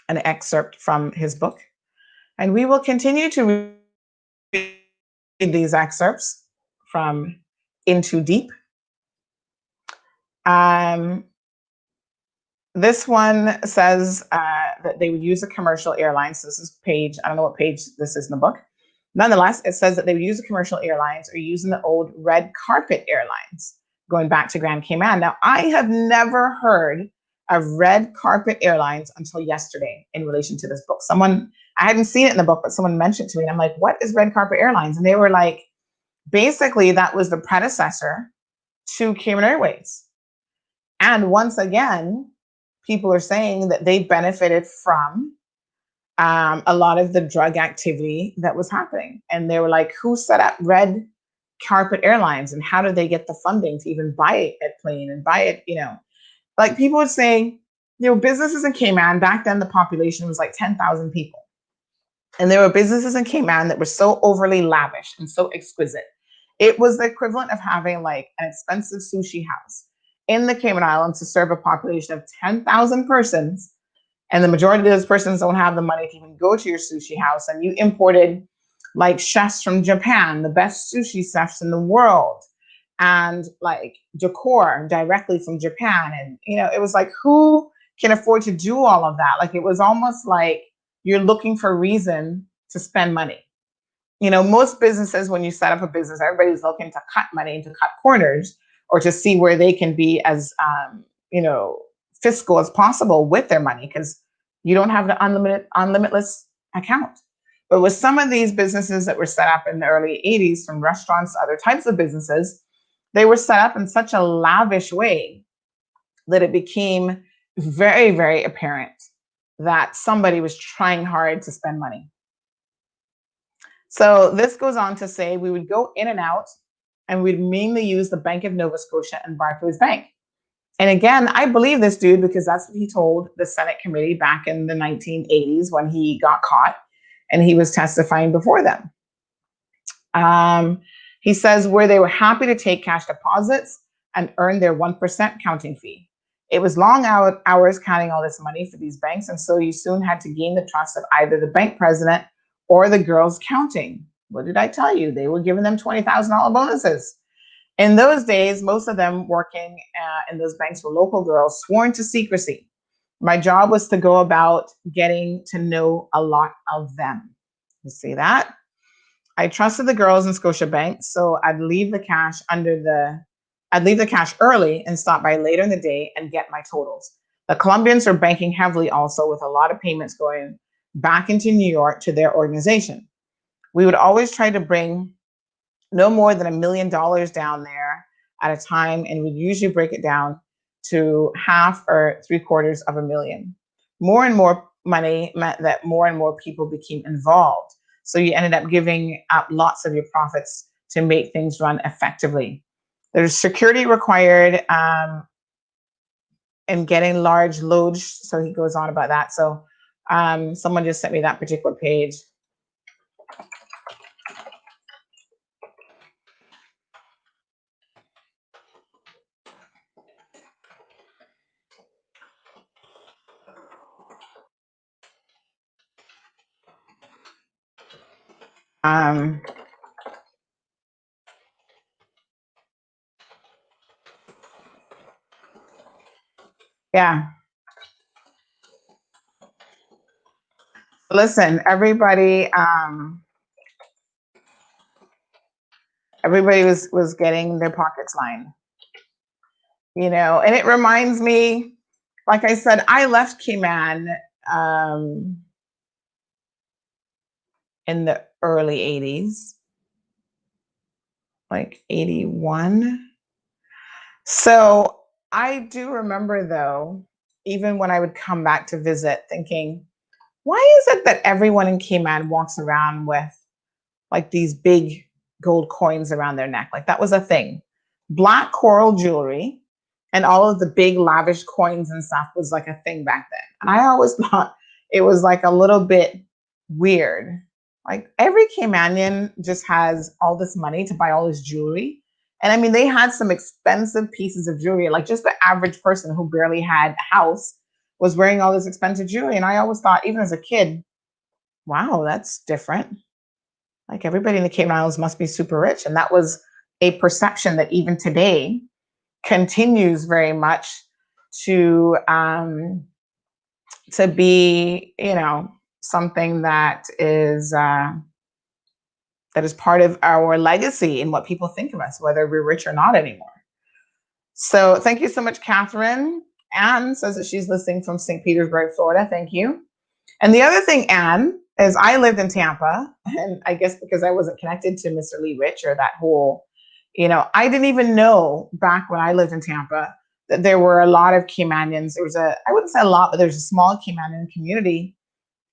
an excerpt from his book, and we will continue to read these excerpts from Into Deep. This one says that they would use a commercial airlines. This is page, I don't know what page this is in the book. Nonetheless, it says that they would use the commercial airlines or using the old red carpet airlines going back to Grand Cayman. Now, I have never heard of red carpet airlines until yesterday in relation to this book. I hadn't seen it in the book, but someone mentioned it to me, and I'm like, what is red carpet airlines? And they were like, basically, that was the predecessor to Cayman Airways. And once again, people are saying that they benefited from a lot of the drug activity that was happening. And they were like, who set up red carpet airlines, and how did they get the funding to even buy a plane and buy it? Like people would say, businesses in Cayman, back then the population was like 10,000 people. And there were businesses in Cayman that were so overly lavish and so exquisite. It was the equivalent of having like an expensive sushi house in the Cayman Islands to serve a population of 10,000 persons. And the majority of those persons don't have the money to even go to your sushi house. And you imported like chefs from Japan, the best sushi chefs in the world, and like decor directly from Japan. And, it was like, who can afford to do all of that? Like, it was almost like you're looking for a reason to spend money. Most businesses, when you set up a business, everybody's looking to cut money and to cut corners or to see where they can be as, fiscal as possible with their money, because you don't have an unlimitless account. But with some of these businesses that were set up in the early 80s, from restaurants to other types of businesses, they were set up in such a lavish way that it became very, very apparent that somebody was trying hard to spend money. So this goes on to say we would go in and out, and we'd mainly use the Bank of Nova Scotia and Barclays Bank. And again, I believe this dude because that's what he told the Senate committee back in the 1980s when he got caught and he was testifying before them. He says where they were happy to take cash deposits and earn their 1% counting fee. It was long hours counting all this money for these banks, and so you soon had to gain the trust of either the bank president or the girls counting. What did I tell you? They were giving them $20,000 bonuses. In those days, most of them working in those banks were local girls sworn to secrecy. My job was to go about getting to know a lot of them. You see that? I trusted the girls in Scotiabank, so I'd leave the cash early and stop by later in the day and get my totals. The Colombians are banking heavily also, with a lot of payments going back into New York to their organization. We would always try to bring no more than $1 million down there at a time, and we'd usually break it down to half or 3/4 million. More and more money meant that more and more people became involved. So you ended up giving up lots of your profits to make things run effectively. There's security required in getting large loads. So he goes on about that. So someone just sent me that particular page. Yeah. Listen, everybody was getting their pockets lined. And it reminds me, like I said, I left Cayman in the early 80s, like 81. So I do remember though, even when I would come back to visit, thinking, why is it that everyone in Cayman walks around with like these big gold coins around their neck? Like that was a thing. Black coral jewelry and all of the big lavish coins and stuff was like a thing back then. And I always thought it was like a little bit weird. Like every Caymanian just has all this money to buy all this jewelry. And I mean, they had some expensive pieces of jewelry. Like just the average person who barely had a house was wearing all this expensive jewelry. And I always thought, even as a kid, wow, that's different. Like everybody in the Cayman Islands must be super rich. And that was a perception that even today continues very much to be, something that is part of our legacy and what people think of us, whether we're rich or not anymore. So thank you so much, Catherine. Anne says that she's listening from St. Petersburg, Florida. Thank you. And the other thing, Anne, is I lived in Tampa, and I guess because I wasn't connected to Mr. Lee Rich or that whole, I didn't even know back when I lived in Tampa that there were a lot of Caymanians. I wouldn't say a lot, but there's a small Caymanian community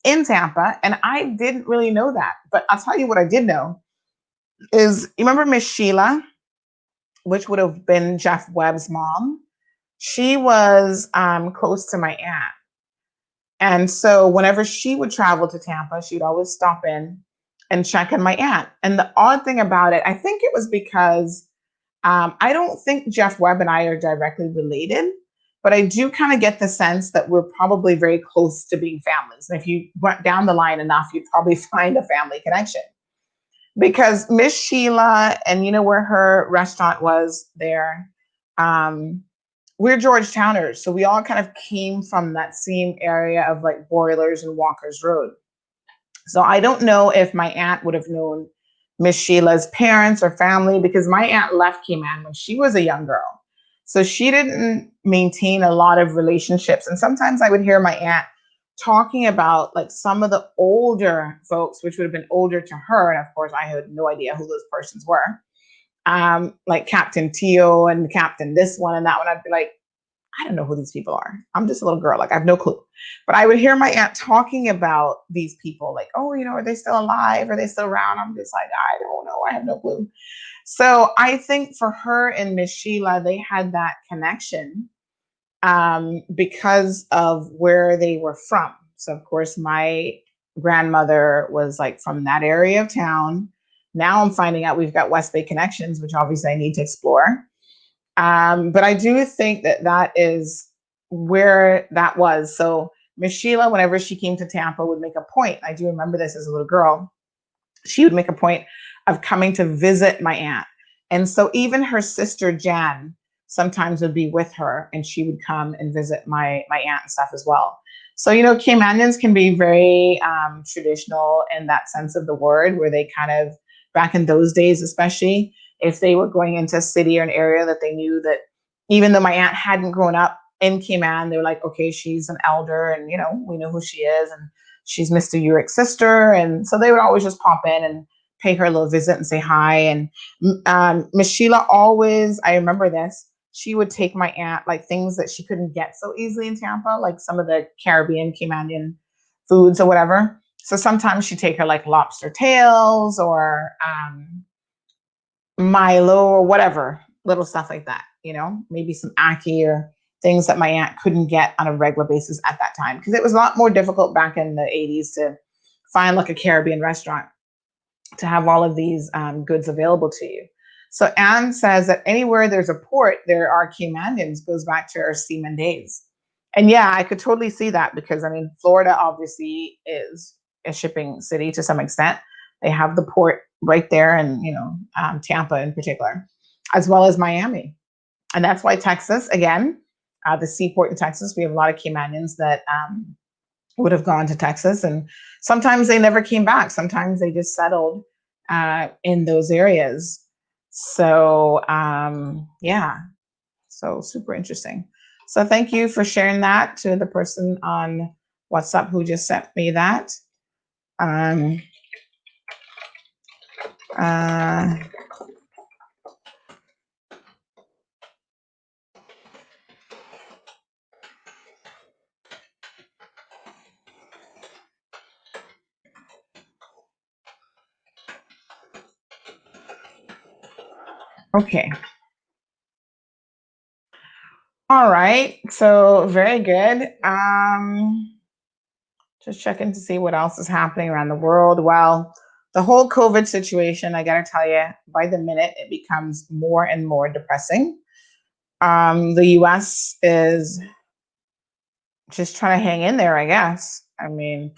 in Tampa, and I didn't really know that. But I'll tell you what I did know is, you remember Miss Sheila, which would have been Jeff Webb's mom? She was close to my aunt. And so whenever she would travel to Tampa, she'd always stop in and check on my aunt. And the odd thing about it, I think it was because I don't think Jeff Webb and I are directly related, but I do kind of get the sense that we're probably very close to being families. And if you went down the line enough, you'd probably find a family connection. Because Miss Sheila, and you know where her restaurant was there, we're Georgetowners, so we all kind of came from that same area of like Boilers and Walker's Road. So I don't know if my aunt would have known Miss Sheila's parents or family, because my aunt left Cayman when she was a young girl. So she didn't maintain a lot of relationships. And sometimes I would hear my aunt talking about like some of the older folks, which would have been older to her. And of course, I had no idea who those persons were. Like Captain Teo and Captain this one and that one. I'd be like, I don't know who these people are. I'm just a little girl. Like I have no clue. But I would hear my aunt talking about these people like, oh, are they still alive? Are they still around? I'm just like, I don't know. I have no clue. So I think for her and Miss Sheila, they had that connection because of where they were from. So of course, my grandmother was like from that area of town. Now I'm finding out we've got West Bay connections, which obviously I need to explore. But I do think that that is where that was. So Miss Sheila, whenever she came to Tampa, would make a point. I do remember this as a little girl. She would make a point of coming to visit my aunt. And so even her sister Jan sometimes would be with her, and she would come and visit my aunt and stuff as well. So, Caymanians can be very traditional in that sense of the word, where they kind of, back in those days, especially if they were going into a city or an area that they knew that, even though my aunt hadn't grown up in Cayman, they were like, okay, she's an elder and, we know who she is. And she's Mr. Urick's sister. And so they would always just pop in and pay her a little visit and say hi. And Miss Sheila always, I remember this, she would take my aunt like things that she couldn't get so easily in Tampa, like some of the Caribbean, Caymanian foods or whatever. So sometimes she'd take her like lobster tails or Milo or whatever, little stuff like that, maybe some ackee or things that my aunt couldn't get on a regular basis at that time, because it was a lot more difficult back in the 80s to find like a Caribbean restaurant to have all of these goods available to you. So Anne says that anywhere there's a port, there are Caymanians, goes back to our seaman days. And yeah, I could totally see that, because Florida obviously is a shipping city to some extent. They have the port right there, and Tampa in particular, as well as Miami. And that's why Texas, again, the seaport in Texas, we have a lot of Caymanians that would have gone to Texas, and sometimes they never came back. Sometimes they just settled in those areas. So yeah, so super interesting. So thank you for sharing that to the person on WhatsApp who just sent me that. Okay. All right. So very good. Just checking to see what else is happening around the world. Well, the whole COVID situation, I gotta tell you, by the minute it becomes more and more depressing. The US is just trying to hang in there, I guess. I mean,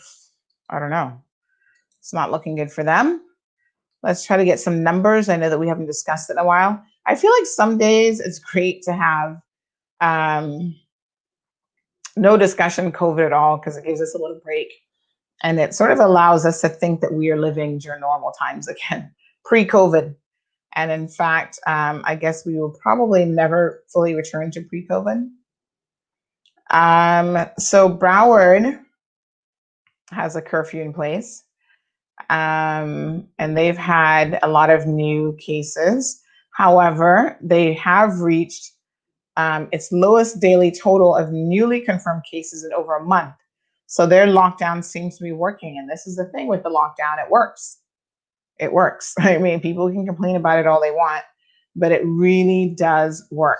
I don't know. It's not looking good for them. Let's try to get some numbers. I know that we haven't discussed it in a while. I feel like some days it's great to have um, no discussion COVID at all because it gives us a little break. And it sort of allows us to think that we are living during normal times again, pre-COVID. And in fact, I guess we will probably never fully return to pre-COVID. So Broward has a curfew in place, and they've had a lot of new cases. However, they have reached its lowest daily total of newly confirmed cases in over a month. So their lockdown seems to be working. And this is the thing with the lockdown, it works. It works. I mean, people can complain about it all they want, but it really does work.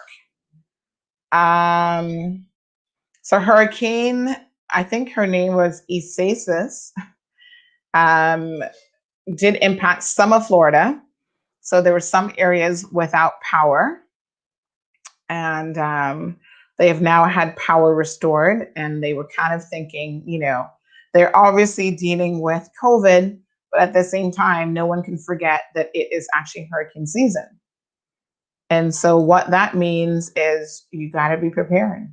So hurricane, I think her name was Isasis, um, did impact some of Florida. So there were some areas without power, and they have now had power restored. And they were kind of thinking, they're obviously dealing with COVID, but at the same time, no one can forget that it is actually hurricane season. And so what that means is you got to be prepared.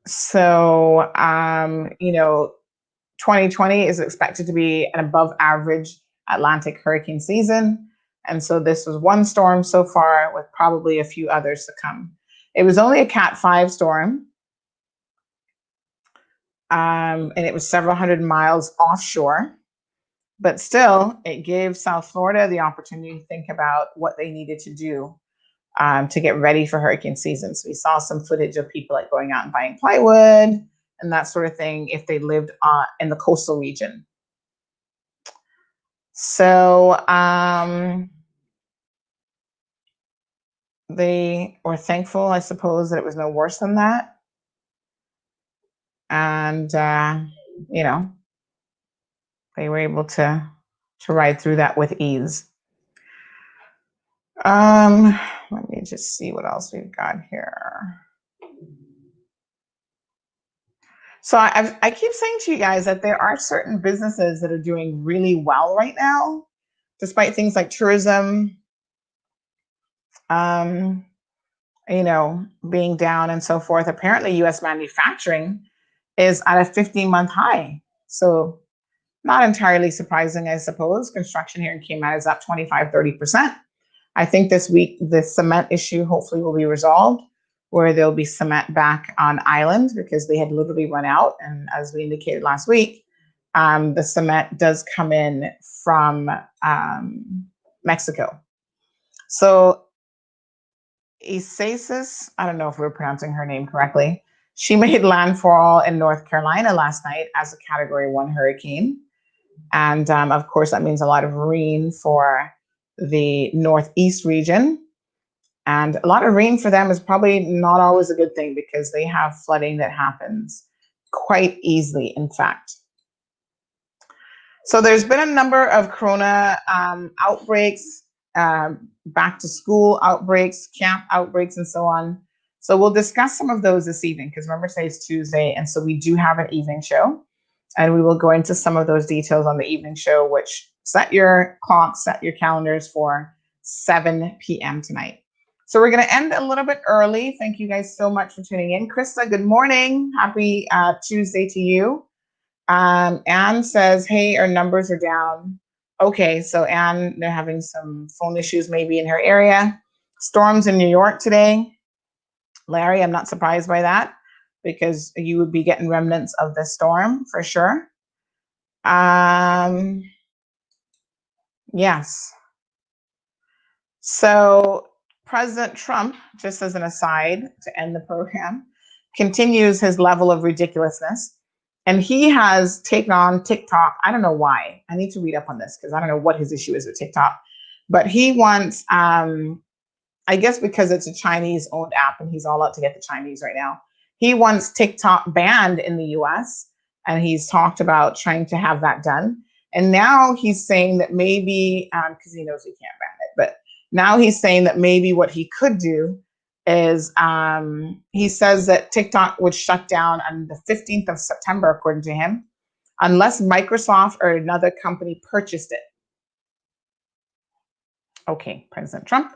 So, 2020 is expected to be an above average Atlantic hurricane season. And so this was one storm so far, with probably a few others to come. It was only a Cat 5 storm, and it was several hundred miles offshore. But still, it gave South Florida the opportunity to think about what they needed to do to get ready for hurricane season. So we saw some footage of people like going out and buying plywood and that sort of thing if they lived in the coastal region. So they were thankful, I suppose, that it was no worse than that. And, they were able to ride through that with ease. Let me just see what else we've got here. So I keep saying to you guys that there are certain businesses that are doing really well right now, despite things like tourism, being down and so forth. Apparently, U.S. manufacturing is at a 15-month high. So not entirely surprising, I suppose. Construction here in Cayman is up 25-30%. I think this week the cement issue hopefully will be resolved, where there'll be cement back on island because they had literally run out. And as we indicated last week, the cement does come in from Mexico. So Isasis, I don't know if we're pronouncing her name correctly, she made landfall in North Carolina last night as a Category 1 hurricane. And of course, that means a lot of rain for the Northeast region. And a lot of rain for them is probably not always a good thing because they have flooding that happens quite easily, in fact. So there's been a number of corona outbreaks, back to school outbreaks, camp outbreaks, and so on. So we'll discuss some of those this evening because remember, today is Tuesday. And so we do have an evening show. And we will go into some of those details on the evening show, which set your clocks, set your calendars for 7 p.m. tonight. So we're going to end a little bit early. Thank you guys so much for tuning in. Krista, good morning. Happy Tuesday to you. Anne says, hey, our numbers are down. Okay, so Anne, they're having some phone issues maybe in her area. Storms in New York today. Larry, I'm not surprised by that because you would be getting remnants of the storm for sure. Yes. So President Trump, just as an aside to end the program, continues his level of ridiculousness. And he has taken on TikTok. I don't know why. I need to read up on this because I don't know what his issue is with TikTok. But he wants, I guess because it's a Chinese owned app and he's all out to get the Chinese right now. He wants TikTok banned in the US, and he's talked about trying to have that done. And now he's saying that maybe, because he knows he can't ban it, but now he's saying that maybe what he could do is he says that TikTok would shut down on the 15th of September, according to him, unless Microsoft or another company purchased it. Okay, President Trump.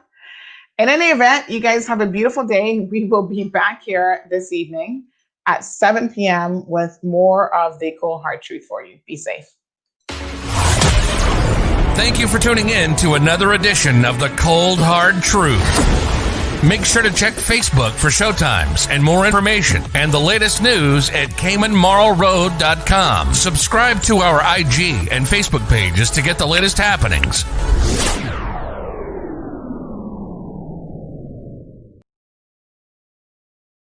In any event, you guys have a beautiful day. We will be back here this evening at 7 p.m. with more of the cold hard truth for you. Be safe. Thank you for tuning in to another edition of the Cold Hard Truth. Make sure to check Facebook for showtimes and more information and the latest news at CaymanMarlRoad.com. Subscribe to our IG and Facebook pages to get the latest happenings.